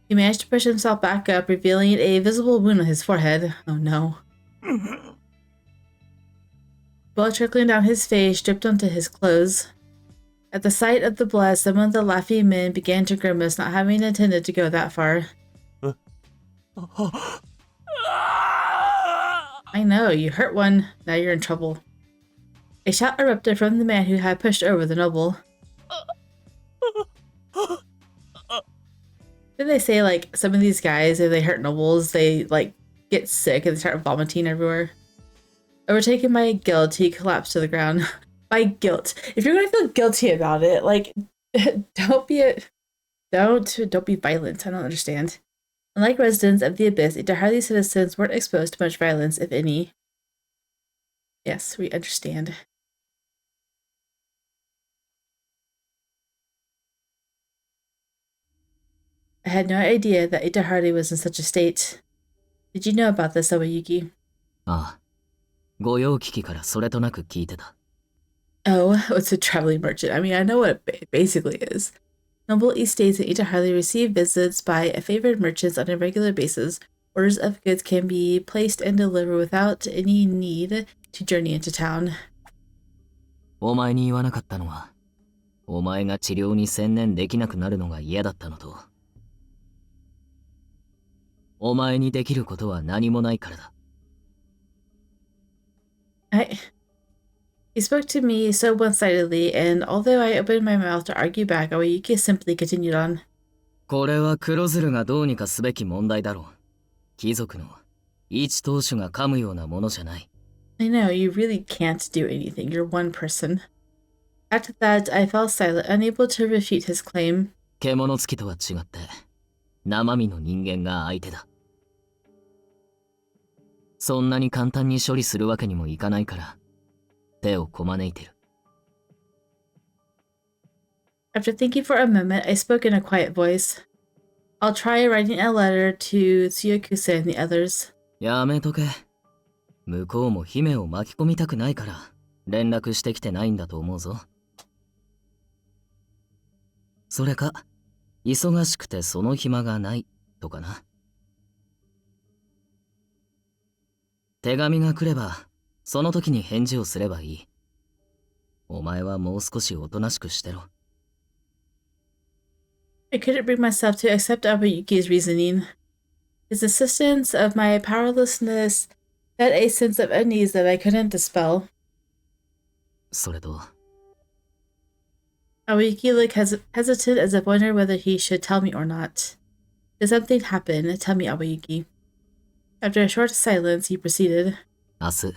Speaker 1: He managed to push himself back up, revealing a visible wound on his forehead. Oh no. Blood trickling down his face dripped onto his clothes. At the sight of the blood, some of the laughing men began to grimace, not having intended to go that far. I know, you hurt one, now you're in trouble. A shout erupted from the man who had pushed over the noble. Did they say, like, some of these guys, if they hurt nobles, they, like, get sick and they start vomiting everywhere? Overtaken by guilt, he collapsed to the ground. By guilt. If you're gonna feel guilty about it, like, don't be violent. I don't understand. Unlike residents of the Abyss, Itehari citizens weren't exposed to much violence, if any. Yes, we understand. I had no idea that Itehari was in such a state. Did you know about this, Awayuki?
Speaker 8: ああ。御用聞きからそれとなく聞いてた。
Speaker 1: Oh, it's a traveling merchant. I mean, I know what it basically is. Noble estates in Itehari receive visits by favored merchants on a regular basis. Orders of goods can be placed and delivered without any need to journey into town.
Speaker 8: お前に言わなかったのは、お前が治療に専念できなくなるのが嫌だったのと、お前にできることは何もないからだ。
Speaker 1: He spoke to me so one-sidedly, and although I opened my mouth to argue back, Awayuki simply continued on.
Speaker 8: これは黒鶴がどうにかすべき問題だろう。貴族の一当主が噛むようなものじゃない。
Speaker 1: I know, you really can't do anything. You're one person. After that, I fell silent, unable to refute his claim.
Speaker 8: 獣付きとは違って、生身の人間が相手だ。そんなに簡単に処理するわけにもいかないから、手をこまねいてる。
Speaker 1: After thinking for a moment, I spoke in a quiet voice. I'll try writing a letter to Tsuyoku-san and the others.
Speaker 8: やめとけ。向こうも姫を巻き込みたくないから、連絡してきてないんだと思うぞ。それか、忙しくてその暇がないとかな。手紙が来れば、その時に返事をすればいい。お前はもう少しおとなしくしてろ。
Speaker 1: I couldn't bring myself to accept Awayuki's reasoning. His insistence of my powerlessness fed a sense of unease that I couldn't dispel.
Speaker 8: それと
Speaker 1: Awayuki looked hesitant as if wondering whether he should tell me or not. Did something happen? Tell me, Awayuki. After a short silence, he proceeded.
Speaker 8: 明日、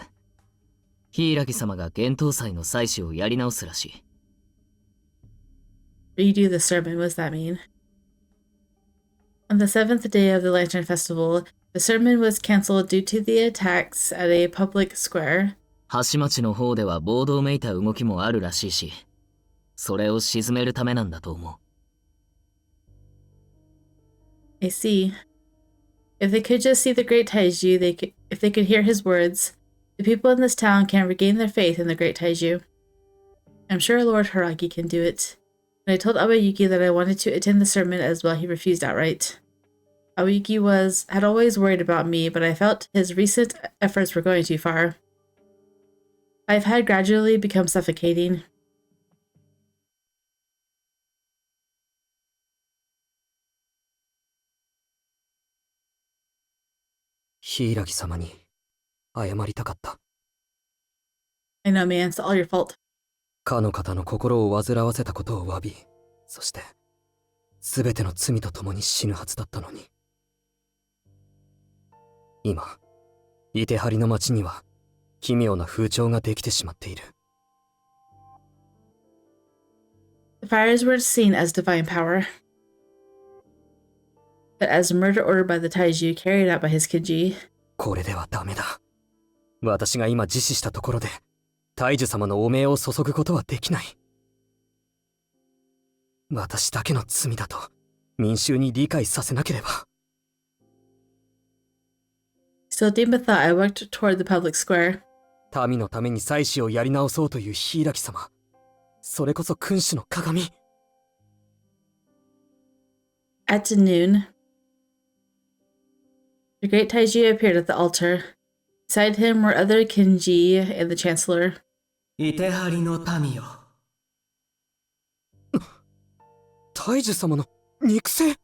Speaker 8: 柊様が幻冬祭の祭祀をやり直すらしい。
Speaker 1: Redo the sermon, what does that mean? On the 7th day of the Lantern Festival, the sermon was cancelled due to the attacks at a public square.
Speaker 8: 橋町の方では暴動めいた動きもあるらしいし、それを鎮めるためなんだと思う。
Speaker 1: I see. If they could just see the great Taiju, if they could hear his words, the people in this town can regain their faith in the great Taiju. I'm sure Lord Hiragi can do it. When I told Awayuki that I wanted to attend the sermon as well, he refused outright. Awayuki had always worried about me, but I felt his recent efforts were going too far. I've had gradually become suffocating.
Speaker 6: 柊様に謝りたかった。
Speaker 1: I know, man, it's all your fault.
Speaker 6: かの方の心を煩わせたことを詫び、そして全ての罪と共に死ぬはずだったのに。今、イテハリの町には奇妙な風潮ができてしまっている。
Speaker 1: The fires were seen as divine power, but as murder ordered by the Taiju carried out by his Kinji.
Speaker 6: これではダメだ。私が今自死したところで、大樹様の汚名を注ぐことはできない。私だけの罪だと民衆に理解させなければ。
Speaker 1: Still deep in thought, I walked toward the public square.
Speaker 6: 民のために祭祀をやり直そうという柊様。それこそ君主の鏡。
Speaker 1: At noon, the great Taiji appeared at the altar. Beside him were other Kinji and the Chancellor.
Speaker 13: Itehari no tami yo.
Speaker 6: 大樹様の肉声。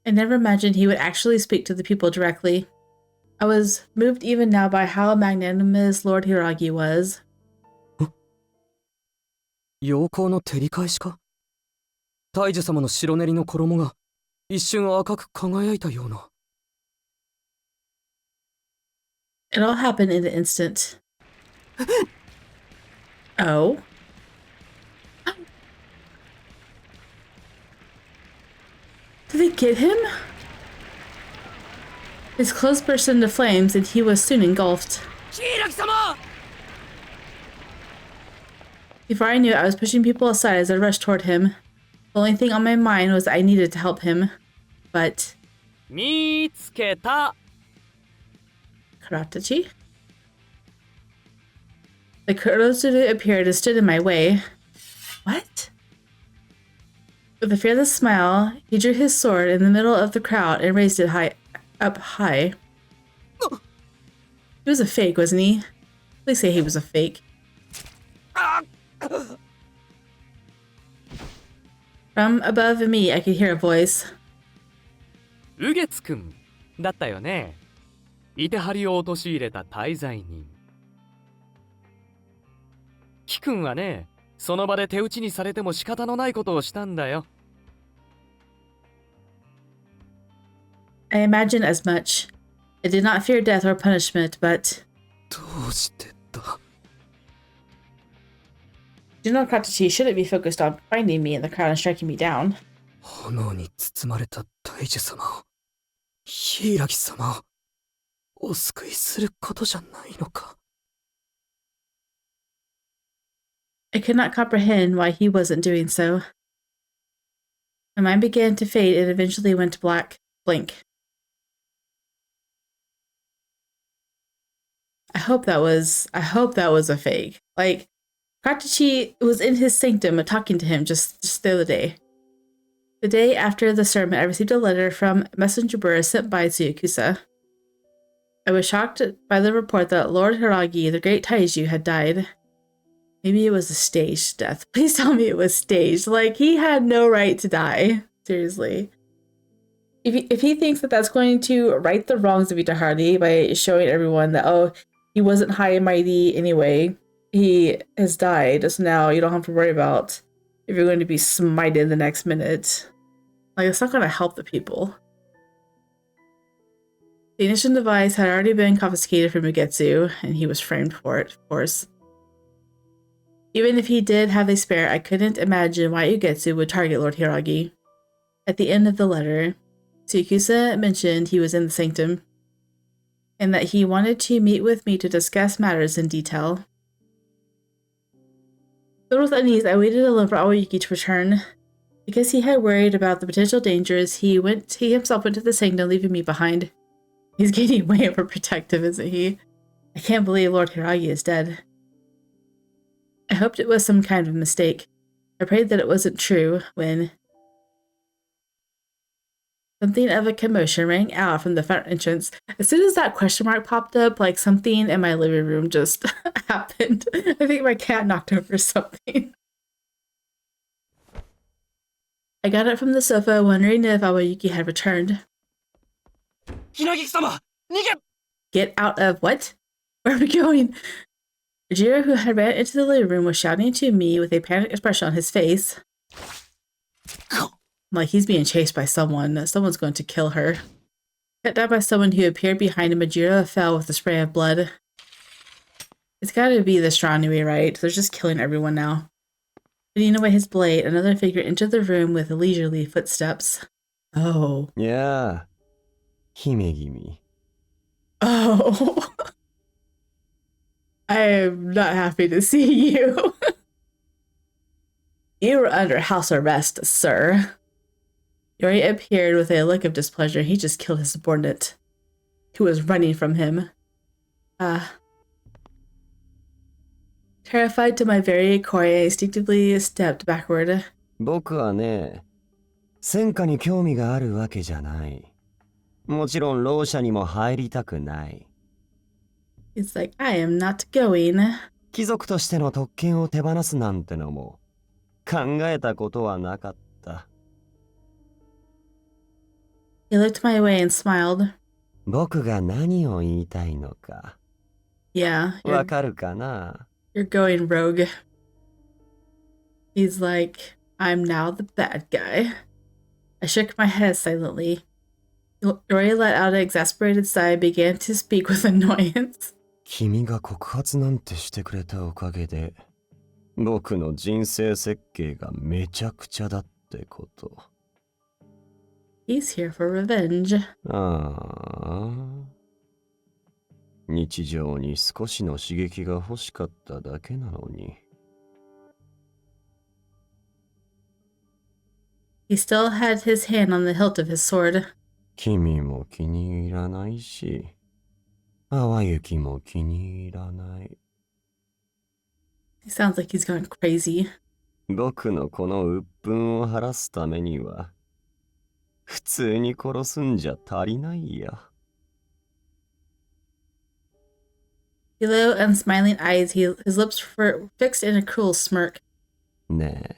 Speaker 1: I never imagined he would actually speak to the people directly. I was moved even now by how magnanimous Lord Hiragi was.
Speaker 6: 陽光の照り返しか？大樹様の白練りの衣が一瞬赤く輝いたような。
Speaker 1: It all happened in an instant. Oh? Did they get him? His clothes burst into flames and he was soon engulfed. Before I knew it, I was pushing people aside as I rushed toward him. The only thing on my mind was I needed to help him. But...
Speaker 9: 見つけた。
Speaker 1: Karatachi? The Kurotsudu appeared and stood in my way. What? With a fearless smile, he drew his sword in the middle of the crowd and raised it up high. He was a fake, wasn't he? Please say he was a fake. From above me, I could hear a voice.
Speaker 9: ウゲツくんだったよね。イテハリを陥れた大罪人。キくんはね、その場で手打ちにされても仕方のないことをしたんだよ。
Speaker 1: I imagine as much. I did not fear death or punishment, but...
Speaker 6: どうしてだ?
Speaker 1: General Katachi shouldn't be focused on finding me in the crowd and striking me down.
Speaker 6: 炎に包まれた大樹様を、柊様を、お救いすることじゃないのか。
Speaker 1: I could not comprehend why he wasn't doing so. My mind began to fade and eventually went blank. I hope that was a fake. Like, Katachi was in his sanctum talking to him just the other day. The day after the sermon, I received a letter from messenger bearer sent by Tsuyakusa. I was shocked by the report that Lord Hiragi, the great Taiju, had died. Maybe it was a staged death. Please tell me it was staged. Like, he had no right to die. Seriously. if he thinks that that's going to right the wrongs of Itehari by showing everyone that, oh, he wasn't high and mighty anyway, he has died, so now you don't have to worry about if you're going to be smited the next minute. Like, it's not going to help the people. The ignition device had already been confiscated from Ugetsu, and he was framed for it, of course. Even if he did have a spare, I couldn't imagine why Ugetsu would target Lord Hiragi. At the end of the letter, Tsukusa mentioned he was in the sanctum, and that he wanted to meet with me to discuss matters in detail. Filled with unease, I waited alone for Awayuki to return. Because he had worried about the potential dangers, he himself went to the sanctum, leaving me behind. He's getting way overprotective, isn't he? I can't believe Lord Hiragi is dead. I hoped it was some kind of mistake. I prayed that it wasn't true when something of a commotion rang out from the front entrance. As soon as that question mark popped up, like something in my living room just happened. I think my cat knocked over something. I got up from the sofa, wondering if Awayuki had returned.
Speaker 10: Hiragi-sama!
Speaker 1: Get out of what? Where are we going? Jiro, who had ran into the living room, was shouting to me with a panicked expression on his face. Like he's being chased by someone. Someone's going to kill her. Cut down by someone who appeared behind him, Jiro fell with a spray of blood. It's gotta be the Stranui, right? They're just killing everyone now. Putting away his blade, another figure entered the room with leisurely footsteps. Oh.
Speaker 2: Yeah. Himegimi.
Speaker 1: Oh. I am not happy to see you. You were under house arrest, sir. Yori appeared with a look of displeasure. He just killed his subordinate, who was running from him. Terrified to my very core, I instinctively stepped backward.
Speaker 2: 僕はね、戦火に興味があるわけじゃない。もちろん牢舎にも入りたくない。
Speaker 1: He's like, I am not going.
Speaker 2: 貴族としての特権を手放すなんてのも考えたことはなかった。
Speaker 1: He looked my way and smiled.
Speaker 2: 僕が何を言いたいのか。
Speaker 1: Yeah.
Speaker 2: わかるかな？
Speaker 1: You're going rogue. He's like, I'm now the bad guy. I shook my head silently. Yori let out an exasperated sigh and began to speak with annoyance.
Speaker 2: 君が告発なんてしてくれたおかげで、僕の人生設計がめちゃくちゃだってこと。
Speaker 1: He's here for revenge.
Speaker 2: ああ。日常に少しの刺激が欲しかっただけなのに。
Speaker 1: He still had his hand on the hilt of his sword.
Speaker 2: 君も気に入らないし、Awayukiも気に入らない。
Speaker 1: He sounds like he's going crazy.
Speaker 2: 僕のこの鬱憤を晴らすためには、普通に殺すんじゃ足りないや。
Speaker 1: Below unsmiling eyes, his lips were fixed in a cruel smirk.
Speaker 2: ねえ、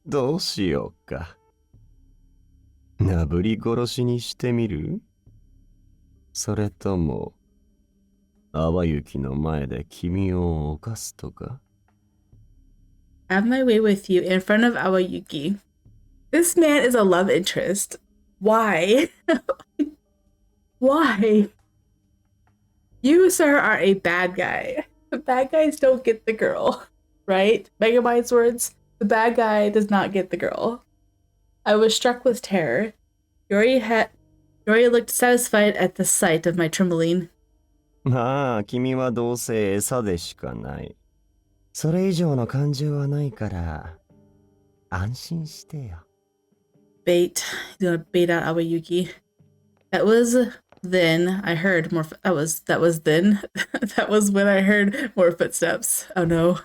Speaker 2: どうしようか。なぶり殺しにしてみる？それとも、Awayukiの前で君を犯すとか？
Speaker 1: Have my way with you in front of Awayuki. This man is a love interest. Why? Why? You, sir, are a bad guy. The bad guys don't get the girl, right? Megamind's words, the bad guy does not get the girl. I was struck with terror. Yori looked satisfied at the sight of my trembling.
Speaker 2: まあ、君はどうせ餌でしかない。それ以上の感情はないから、安心してよ。
Speaker 1: Bait. He's gonna bait out Awayuki. That was then I heard more. That was then. That was when I heard more footsteps. Oh no.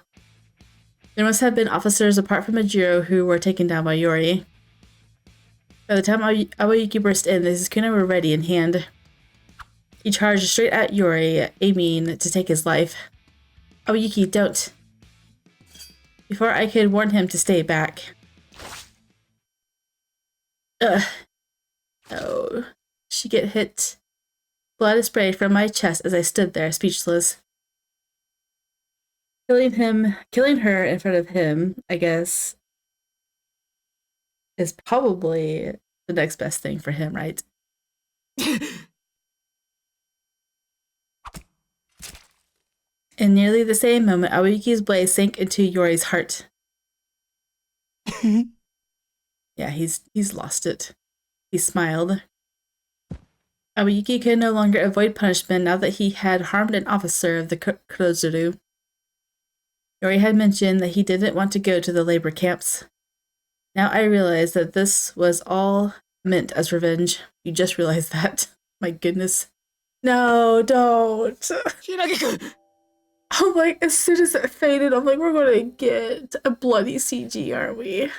Speaker 1: There must have been officers apart from Majiro who were taken down by Yori. By the time Awayuki burst in, the Sukuna were ready in hand. He charged straight at Yori, aiming to take his life. Awayuki, don't. Before I could warn him to stay back. Ugh. Oh, she get hit. Blood sprayed from my chest as I stood there, speechless. Killing her in front of him, I guess, is probably the next best thing for him, right? In nearly the same moment, Awayuki's blade sank into Yori's heart. Yeah, he's lost it. He smiled. Awayuki could no longer avoid punishment now that he had harmed an officer of the Kurozuru. Yori had mentioned that he didn't want to go to the labor camps. Now I realized that this was all meant as revenge. You just realized that. My goodness. No, don't. I'm like, as soon as it faded, I'm like, we're gonna get a bloody CG, aren't we?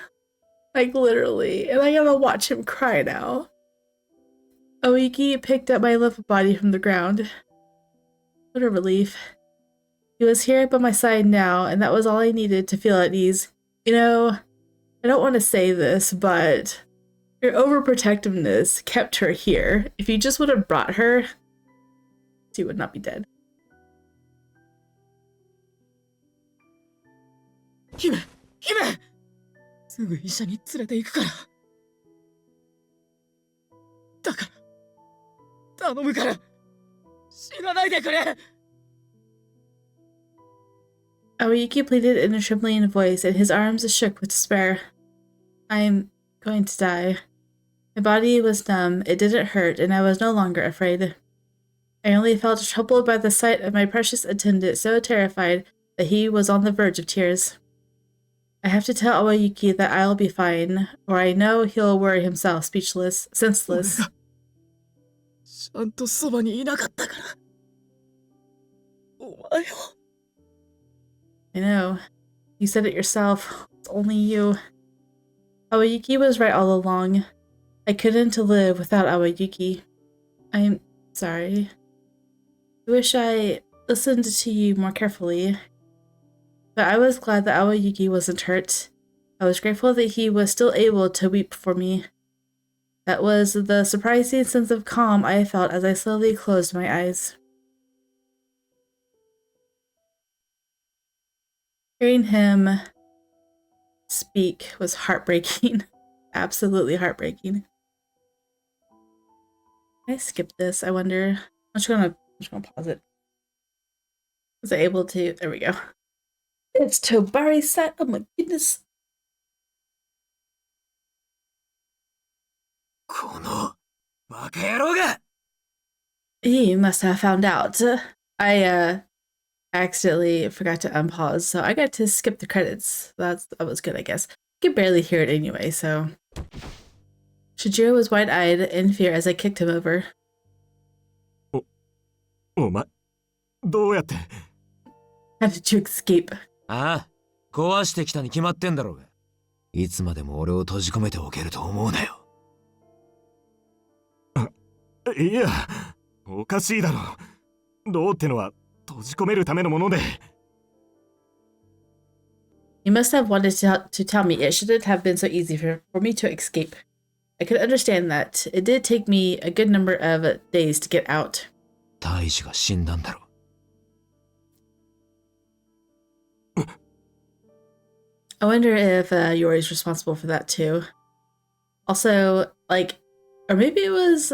Speaker 1: Like, literally. And I gotta watch him cry now. Awayuki picked up my limp body from the ground. What a relief. He was here by my side now, and that was all I needed to feel at ease. You know, I don't want to say this, but your overprotectiveness kept her here. If you just would have brought her, she would not be dead.
Speaker 6: 姫すぐ医者に連れて行くからだから頼むから死なないでくれ
Speaker 1: Awayuki pleaded in a trembling voice, and his arms shook with despair. I'm going to die. My body was numb, it didn't hurt, and I was no longer afraid. I only felt troubled by the sight of my precious attendant, so terrified that he was on the verge of tears. I have to tell Awayuki that I'll be fine, or I know he'll worry himself senseless.
Speaker 6: ちゃんとそばにいなかったからお前を
Speaker 1: I know. You said it yourself. It's only you. Awayuki was right all along. I couldn't live without Awayuki. I'm sorry. I wish I listened to you more carefully. But I was glad that Awayuki wasn't hurt. I was grateful that he was still able to weep for me. That was the surprising sense of calm I felt as I slowly closed my eyes. Hearing him speak was heartbreaking. Absolutely heartbreaking. Can I skip this? I wonder. I'm just gonna pause it. Was I able to? There we go. It's Tobari set. Oh my goodness.
Speaker 6: このバカ野郎が
Speaker 1: He must have found out. I accidentally forgot to unpause, so I got to skip the credits. That was good, I guess. I could barely hear it anyway, so. Shijiro was wide-eyed in fear as I kicked him over.
Speaker 3: お前どうやって
Speaker 1: How did you escape?
Speaker 5: ああ、壊してきたに決まってんだろうが。いつまでも俺を閉じ込めておけると思うなよ。
Speaker 3: いや、おかしいだろ。どうってのは閉じ込めるためのもので。
Speaker 1: You must have wanted to tell me it shouldn't have been so easy for me to escape. I could understand that. It did take me a good number of days to get out.
Speaker 5: 大治が死んだんだろ。
Speaker 1: I wonder if Yori's responsible for that too. Also, like, or maybe it was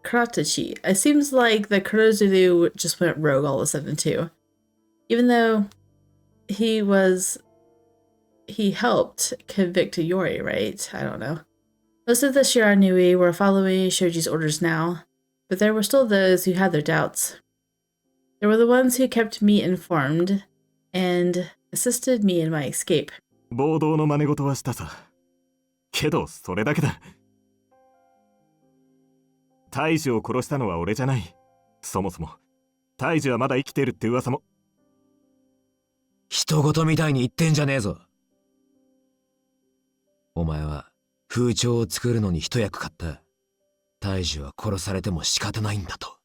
Speaker 1: Karatachi. It seems like the Kurozuru just went rogue all of a sudden too. Even though he helped convict Yori, right? I don't know. Most of the Shiranui were following Shoji's orders now, but there were still those who had their doubts. There were the ones who kept me informed and assisted me in my escape.
Speaker 3: 暴動の真似事はしたさ。けどそれだけだ。大治を殺したのは俺じゃない。そもそも大治はまだ生きてるって噂も。
Speaker 5: 人事みたいに言ってんじゃねえぞ。お前は風潮を作るのに一役買った。大治は殺されても仕方ないんだと。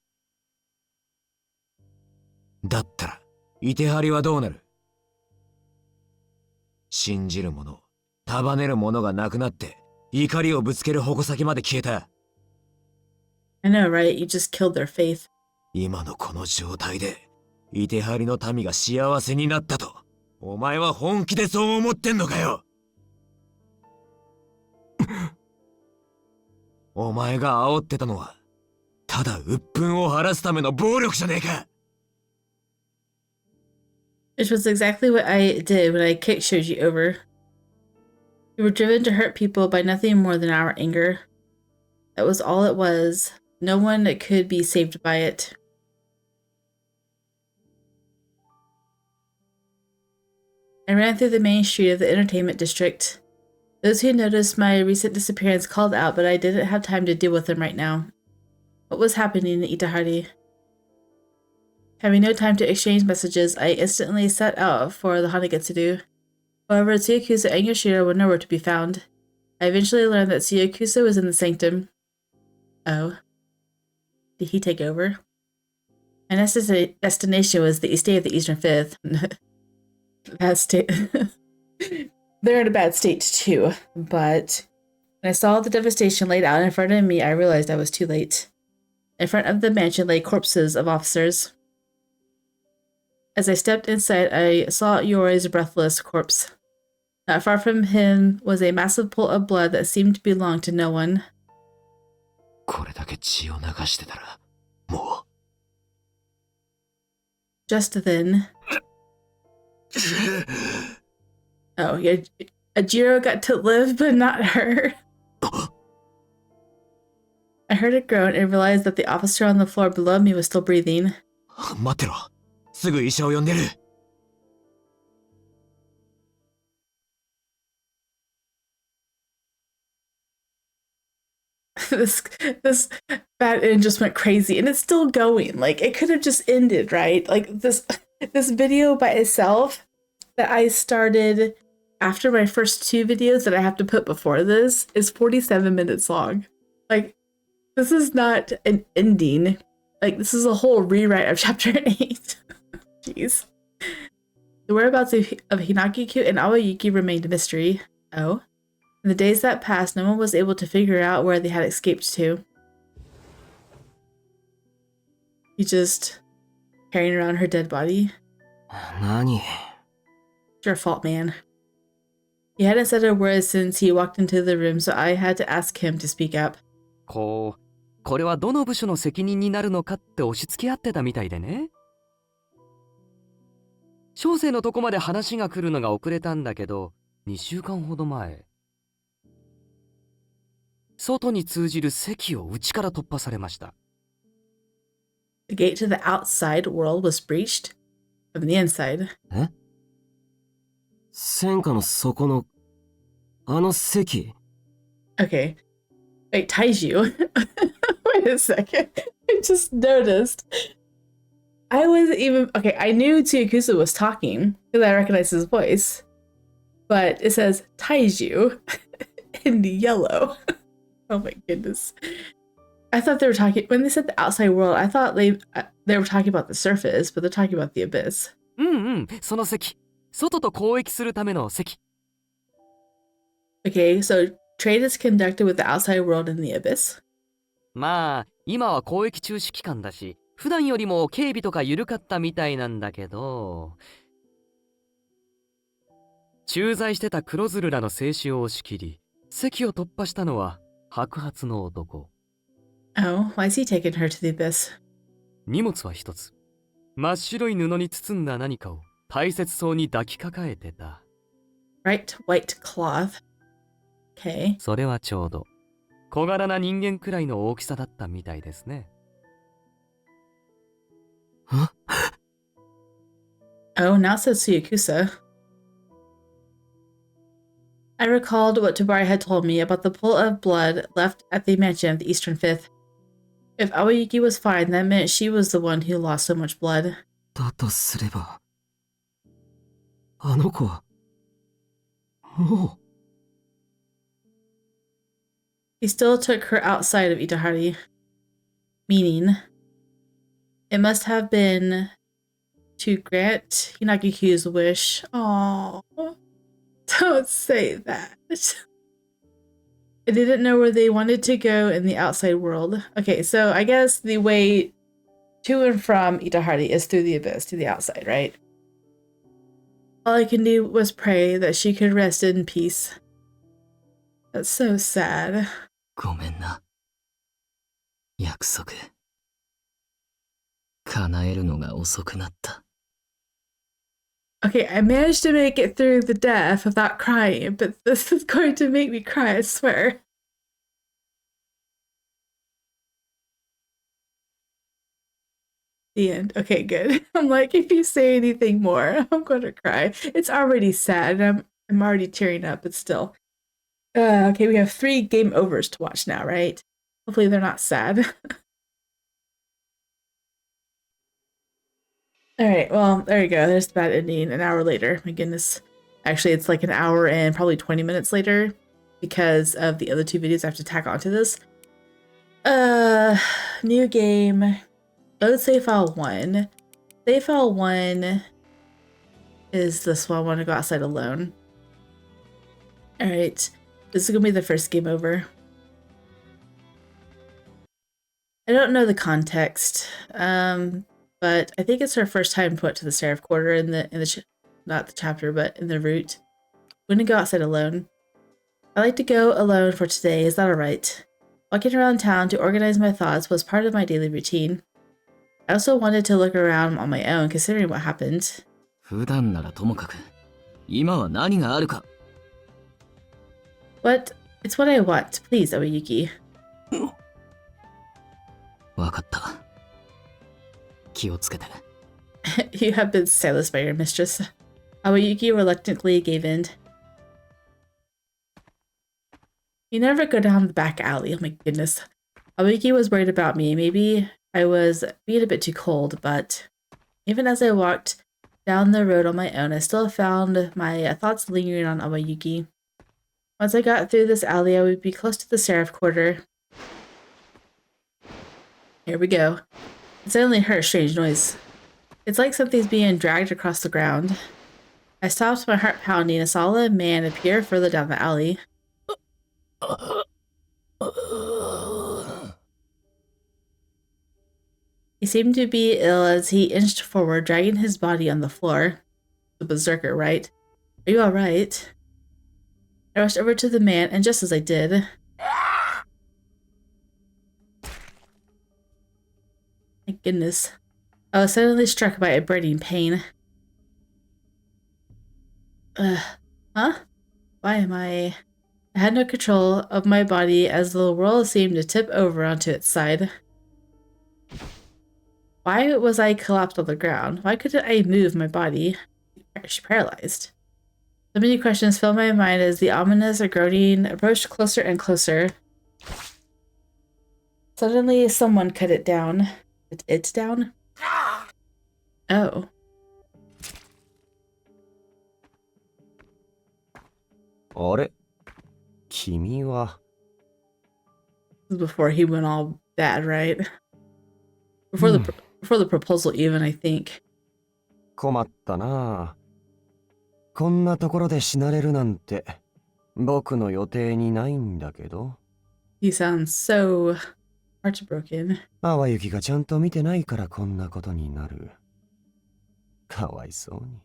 Speaker 5: だったらItehariはどうなる？信じる者、束ねる者がなくなって怒りをぶつける矛先まで消えた。
Speaker 1: I know, right? You just killed their faith.
Speaker 14: 今のこの状態で、イテハリの民が幸せになったと、お前は本気でそう思ってんのかよ。お前が煽ってたのは、ただ鬱憤を晴らすための暴力じゃねえか。
Speaker 1: Which was exactly what I did when I kicked Shoji over. We were driven to hurt people by nothing more than our anger. That was all it was. No one could be saved by it. I ran through the main street of the entertainment district. Those who noticed my recent disappearance called out, but I didn't have time to deal with them right now. What was happening in Itehari? Having no time to exchange messages, I instantly set out for the Hanagetsu. However, Tsuyakusa and Yoshiro were nowhere to be found. I eventually learned that Tsuyakusa was in the sanctum. Oh. Did he take over? My next destination was the estate of the Eastern Fifth. Bad state. They're in a bad state too, but when I saw the devastation laid out in front of me, I realized I was too late. In front of the mansion lay corpses of officers. As I stepped inside, I saw Yori's breathless corpse. Not far from him was a massive pool of blood that seemed to belong to no one.
Speaker 14: これだけ血を流してたら、もう。
Speaker 1: Just then. Oh, yeah. Ajiro got to live, but not her. I heard a groan and realized that the officer on the floor below me was still breathing.
Speaker 14: 待ってろ。すぐ医者を呼んでる。
Speaker 1: this bad end just went crazy, and it's still going. Like, it could have just ended, right? Like, this video by itself that I started after my first two videos that I have to put before this is 47 minutes long. Like, this is not an ending. Like, this is a whole rewrite of chapter 8. Jeez. The whereabouts of Hinakiku and Awayuki remained a mystery. Oh. In the days that passed, no one was able to figure out where they had escaped to. He's just carrying around her dead body.
Speaker 5: 何?
Speaker 1: It's your fault, man. He hadn't said a word since he walked into the room, so I had to ask him to speak up.
Speaker 9: これはどの部署の責任になるのかって押し付け合ってたみたいでね。小生のとこまで話が来るのが遅れたんだけど、2週間ほど前。外に通じる堰を内から突破されました。
Speaker 1: The gate to the outside world was breached from the inside.
Speaker 5: え？戦火の底のあの堰？
Speaker 1: Okay. Wait, Taiju. Wait a second. I just noticed. I wasn't even... Okay, I knew Tsuyakusa was talking because I recognized his voice. But it says Taiju in yellow. Oh my goodness. I thought they were talking... When they said the outside world, I thought they were talking about the surface, but they're talking about the abyss.
Speaker 9: その堰。外と交易するための堰。
Speaker 1: Okay, so trade is conducted with the outside world in the abyss.
Speaker 9: まあ、今は交易中止期間だし、普段よりも警備とか緩かったみたいなんだけど、駐在してた黒鶴らの制止を押し切り、堰を突破したのは白髪の男。
Speaker 1: Oh, why is he taking her to the abyss?
Speaker 9: 荷物は一つ。真っ白い布に包んだ何かを大切そうに抱きかかえてた。
Speaker 1: Bright white cloth. Okay.
Speaker 9: それはちょうど小柄な人間くらいの大きさだったみたいですね。
Speaker 1: Oh, now says Tsuyakusa. I recalled what Tobari had told me about the pool of blood left at the mansion of the Eastern Fifth. If Awayuki was fine, that meant she was the one who lost so much blood.
Speaker 5: だとすれば、あの子はもう。
Speaker 1: He still took her outside of Itehari. Meaning, it must have been to grant Hinagiku's wish. Oh, don't say that. They didn't know where they wanted to go in the outside world. Okay, so I guess the way to and from Itehari is through the abyss, to the outside, right? All I can do was pray that she could rest in peace. That's so sad.
Speaker 8: ごめんな。約束。叶えるのが遅くなった。
Speaker 1: Okay, I managed to make it through the death without crying, but this is going to make me cry, I swear. The end. Okay, good. I'm like, if you say anything more, I'm going to cry. It's already sad, and I'm already tearing up, but still. Okay, we have 3 game overs to watch now, right? Hopefully they're not sad. Alright, well, there you go. There's the bad ending an hour later. My goodness. Actually, it's like an hour and probably 20 minutes later because of the other 2 videos I have to tack onto this. New game. Load save file 1. Save file 1 is this one. I want to go outside alone. Alright. This is going to be the first game over. I don't know the context, but I think it's her first time put to the Seraph Quarter in the not the chapter, but in the route. I'm going to go outside alone. I like to go alone for today. Is that alright? Walking around town to organize my thoughts was part of my daily routine. I also wanted to look around on my own, considering what happened.
Speaker 8: 普段ならともかく、今は何があるか。
Speaker 1: But it's what I want. Please, Awayuki.
Speaker 8: わかった。気をつけて。
Speaker 1: You have been silenced by your mistress. Awayuki reluctantly gave in. You never go down the back alley. Oh my goodness. Awayuki was worried about me. Maybe I was being a bit too cold, but even as I walked down the road on my own, I still found my thoughts lingering on Awayuki. Once I got through this alley, I would be close to the Seraph Quarter. Here we go. I suddenly heard a strange noise. It's like something's being dragged across the ground. I stopped, my heart pounding, and saw a man appear further down the alley. He seemed to be ill as he inched forward, dragging his body on the floor. The berserker, right? Are you alright? I rushed over to the man, and just as I did... My goodness. I was suddenly struck by a burning pain. Huh? Why am I had no control of my body as the world seemed to tip over onto its side. Why was I collapsed on the ground? Why couldn't I move my body? She's paralyzed. So many questions filled my mind as the ominous groaning approached closer and closer. Suddenly, someone cut it down. It's down? Oh.
Speaker 2: Are? 君は
Speaker 1: This is before he went all bad, right? Before the proposal even, I think.
Speaker 2: 困ったな。こんなところで死なれるなんて僕の予定にないんだけど。
Speaker 1: He sounds so heartbroken.
Speaker 2: Awayukiがちゃんと見てないからこんなことになる。かわいそうに。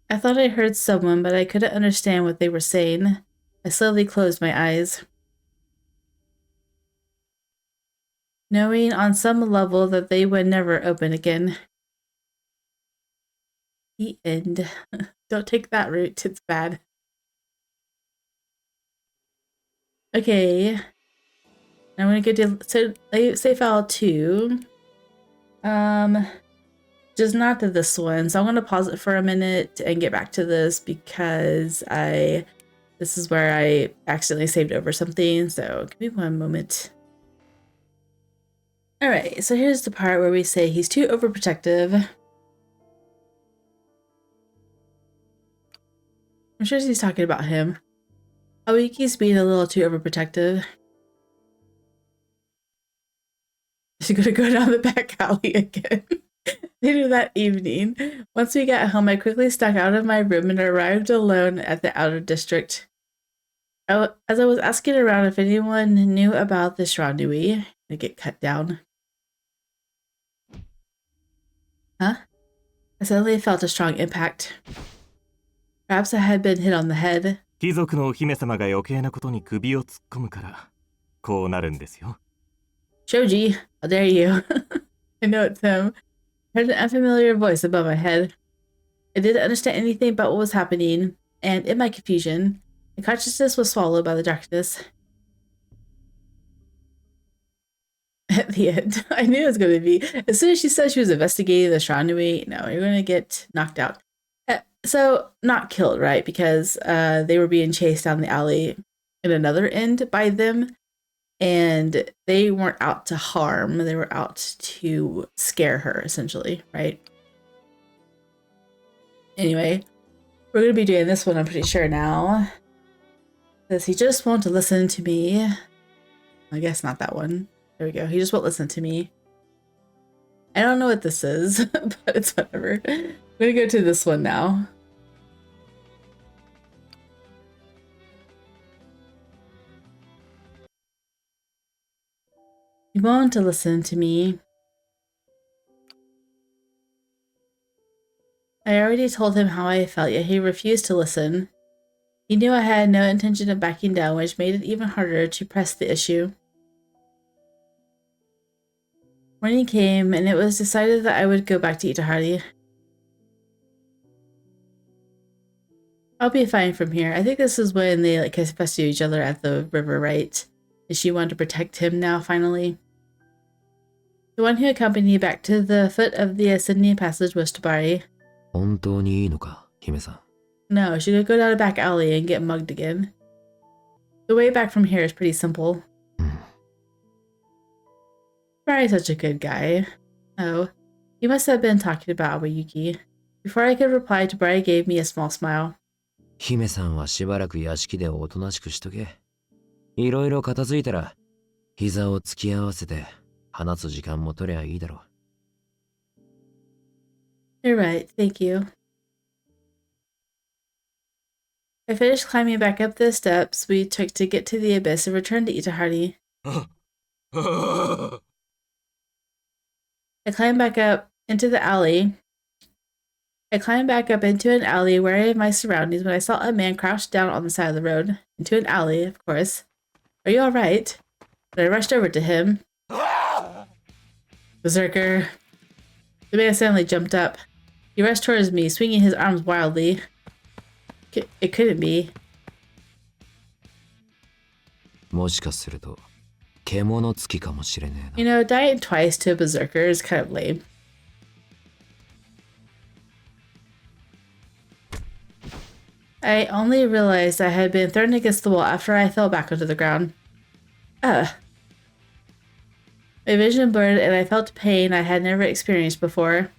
Speaker 1: I thought I heard someone, but I couldn't understand what they were saying. I slowly closed my eyes, knowing on some level that they would never open again. The end. Don't take that route, it's bad. Okay. I'm gonna go to save file 2. Just not to this one, so I'm gonna pause it for a minute and get back to this because this is where I accidentally saved over something, so give me one moment. Alright, so here's the part where we say he's too overprotective. I'm sure he's talking about him. Awayuki's being a little too overprotective. She's gonna go down the back alley again. Later that evening, once we got home, I quickly snuck out of my room and arrived alone at the outer district. As I was asking around if anyone knew about this rendezvous, I get cut down. Huh? I suddenly felt a strong impact. Perhaps I had been hit on the head.
Speaker 3: 貴族のお姫様が余計なことに首を突っ込むから、こうなるんですよ。
Speaker 1: Shoji, how dare you? I know it's him. I heard an unfamiliar voice above my head. I didn't understand anything about what was happening, and in my confusion, my consciousness was swallowed by the darkness. At the end, I knew it was going to be. As soon as she said she was investigating the Shranui, no, you're going to get knocked out. So, not killed, right? Because they were being chased down the alley in another end by them. And they weren't out to harm. They were out to scare her, essentially, right? Anyway, we're going to be doing this one, I'm pretty sure now. Because he just won't listen to me. I guess not that one. There we go. He just won't listen to me. I don't know what this is, but it's whatever. I'm going to go to this one now. He won't listen to me. I already told him how I felt, yet he refused to listen. He knew I had no intention of backing down, which made it even harder to press the issue. Morning came, and it was decided that I would go back to Itehari. I'll be fine from here. I think this is when they confessed to each other at the river, right? And she wanted to protect him now, finally. The one who accompanied me back to the foot of the ascending passage was Tabari.
Speaker 5: 本当にいいのか、姫さん。
Speaker 1: No, she could go down a back alley and get mugged again. The way back from here is pretty simple. Tabari's such a good guy. Oh, he must have been talking about Awayuki. Before I could reply, Tabari gave me a small smile.
Speaker 5: 姫さんはしばらく屋敷でおとなしくしとけ。いろいろ片付いたら、膝を突き合わせて話す時間も取りゃいいだろう。
Speaker 1: You're right, thank you. I finished climbing back up the steps we took to get to the abyss and returned to Itehari. I climbed back up into the alley. I climbed back up into an alley wary of my surroundings when I saw a man crouched down on the side of the road. Into an alley, of course. Are you alright? But I rushed over to him. Berserker. The man suddenly jumped up. He rushed towards me, swinging his arms wildly. It couldn't be.
Speaker 5: もしかすると、獣つきかもしれねえな。
Speaker 1: You know, dying twice to a berserker is kind of lame. I only realized I had been thrown against the wall after I fell back onto the ground. My vision blurred and I felt pain I had never experienced before.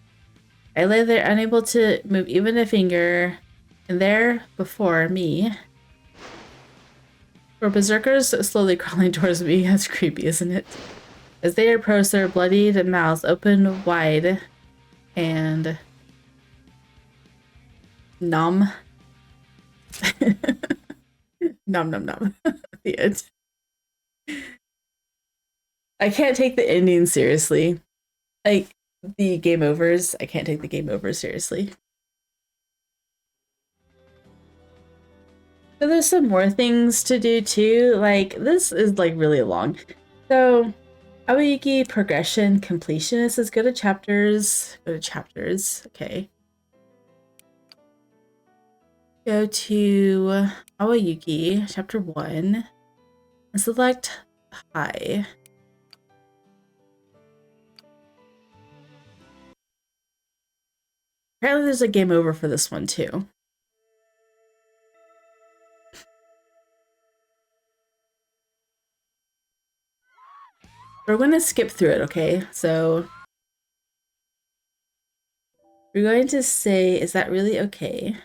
Speaker 1: I lay there unable to move even a finger, and there, before me, were berserkers slowly crawling towards me. That's creepy, isn't it? As they approached, their bloodied mouths opened wide and nom. Nom nom nom. The end. I can't take the ending seriously. Like, the game overs. I can't take the game overs seriously. So there's some more things to do too. Like, this is like really long. So, Awayuki progression completion. It says go to chapters. Go to chapters. Okay. Go to Awayuki, chapter 1, and select high. Apparently there's a game over for this one too. We're going to skip through it, okay? So we're going to say, is that really okay?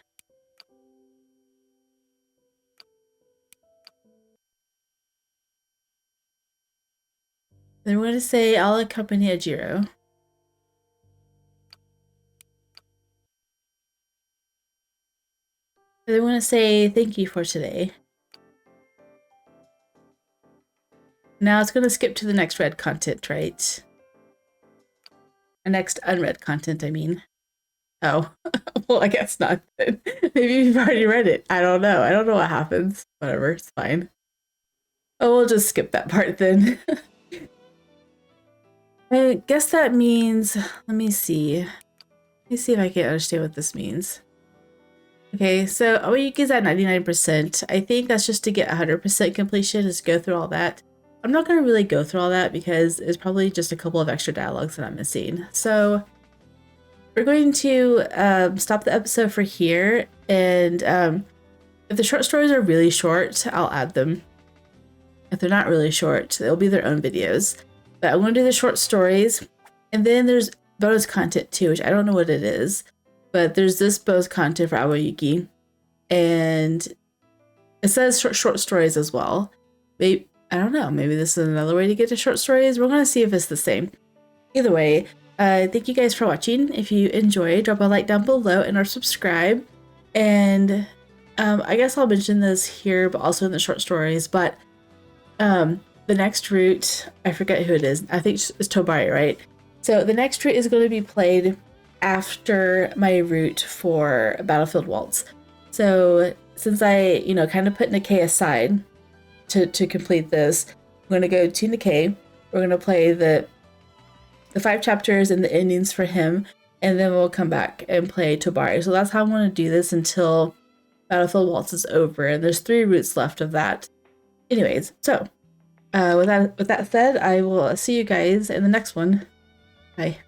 Speaker 1: Then we're going to say, I'll accompany Ajiro. I want to say thank you for today. Now it's going to skip to the next read content, right? The next unread content, I mean. Oh, well, I guess not. Maybe you've already read it. I don't know. I don't know what happens. Whatever, it's fine. Oh, we'll just skip that part then. I guess that means, let me see. Let me see if I can understand what this means. Okay, so Awayuki's at 99%. I think that's just to get 100% completion, just go through all that. I'm not going to really go through all that because it's probably just a couple of extra dialogues that I'm missing. So we're going to stop the episode for here. And if the short stories are really short, I'll add them. If they're not really short, they'll be their own videos. But I'm going to do the short stories. And then there's bonus content too, which I don't know what it is. But there's this bonus content for Awayuki. And it says short stories as well. Maybe, I don't know. Maybe this is another way to get to short stories. We're going to see if it's the same. Either way, thank you guys for watching. If you enjoyed, drop a like down below and or subscribe. And I guess I'll mention this here, but also in the short stories. But the next route, I forget who it is. I think it's Tobari, right? So the next route is going to be played after my route for Battlefield Waltz. So since I, kind of put Nikkei aside to complete this, I'm going to go to Nikkei. We're going to play the 5 chapters and the endings for him, and then we'll come back and play Tobari. So that's how I'm going to do this until Battlefield Waltz is over, and there's 3 routes left of that. Anyways, so with that said, I will see you guys in the next one. Bye.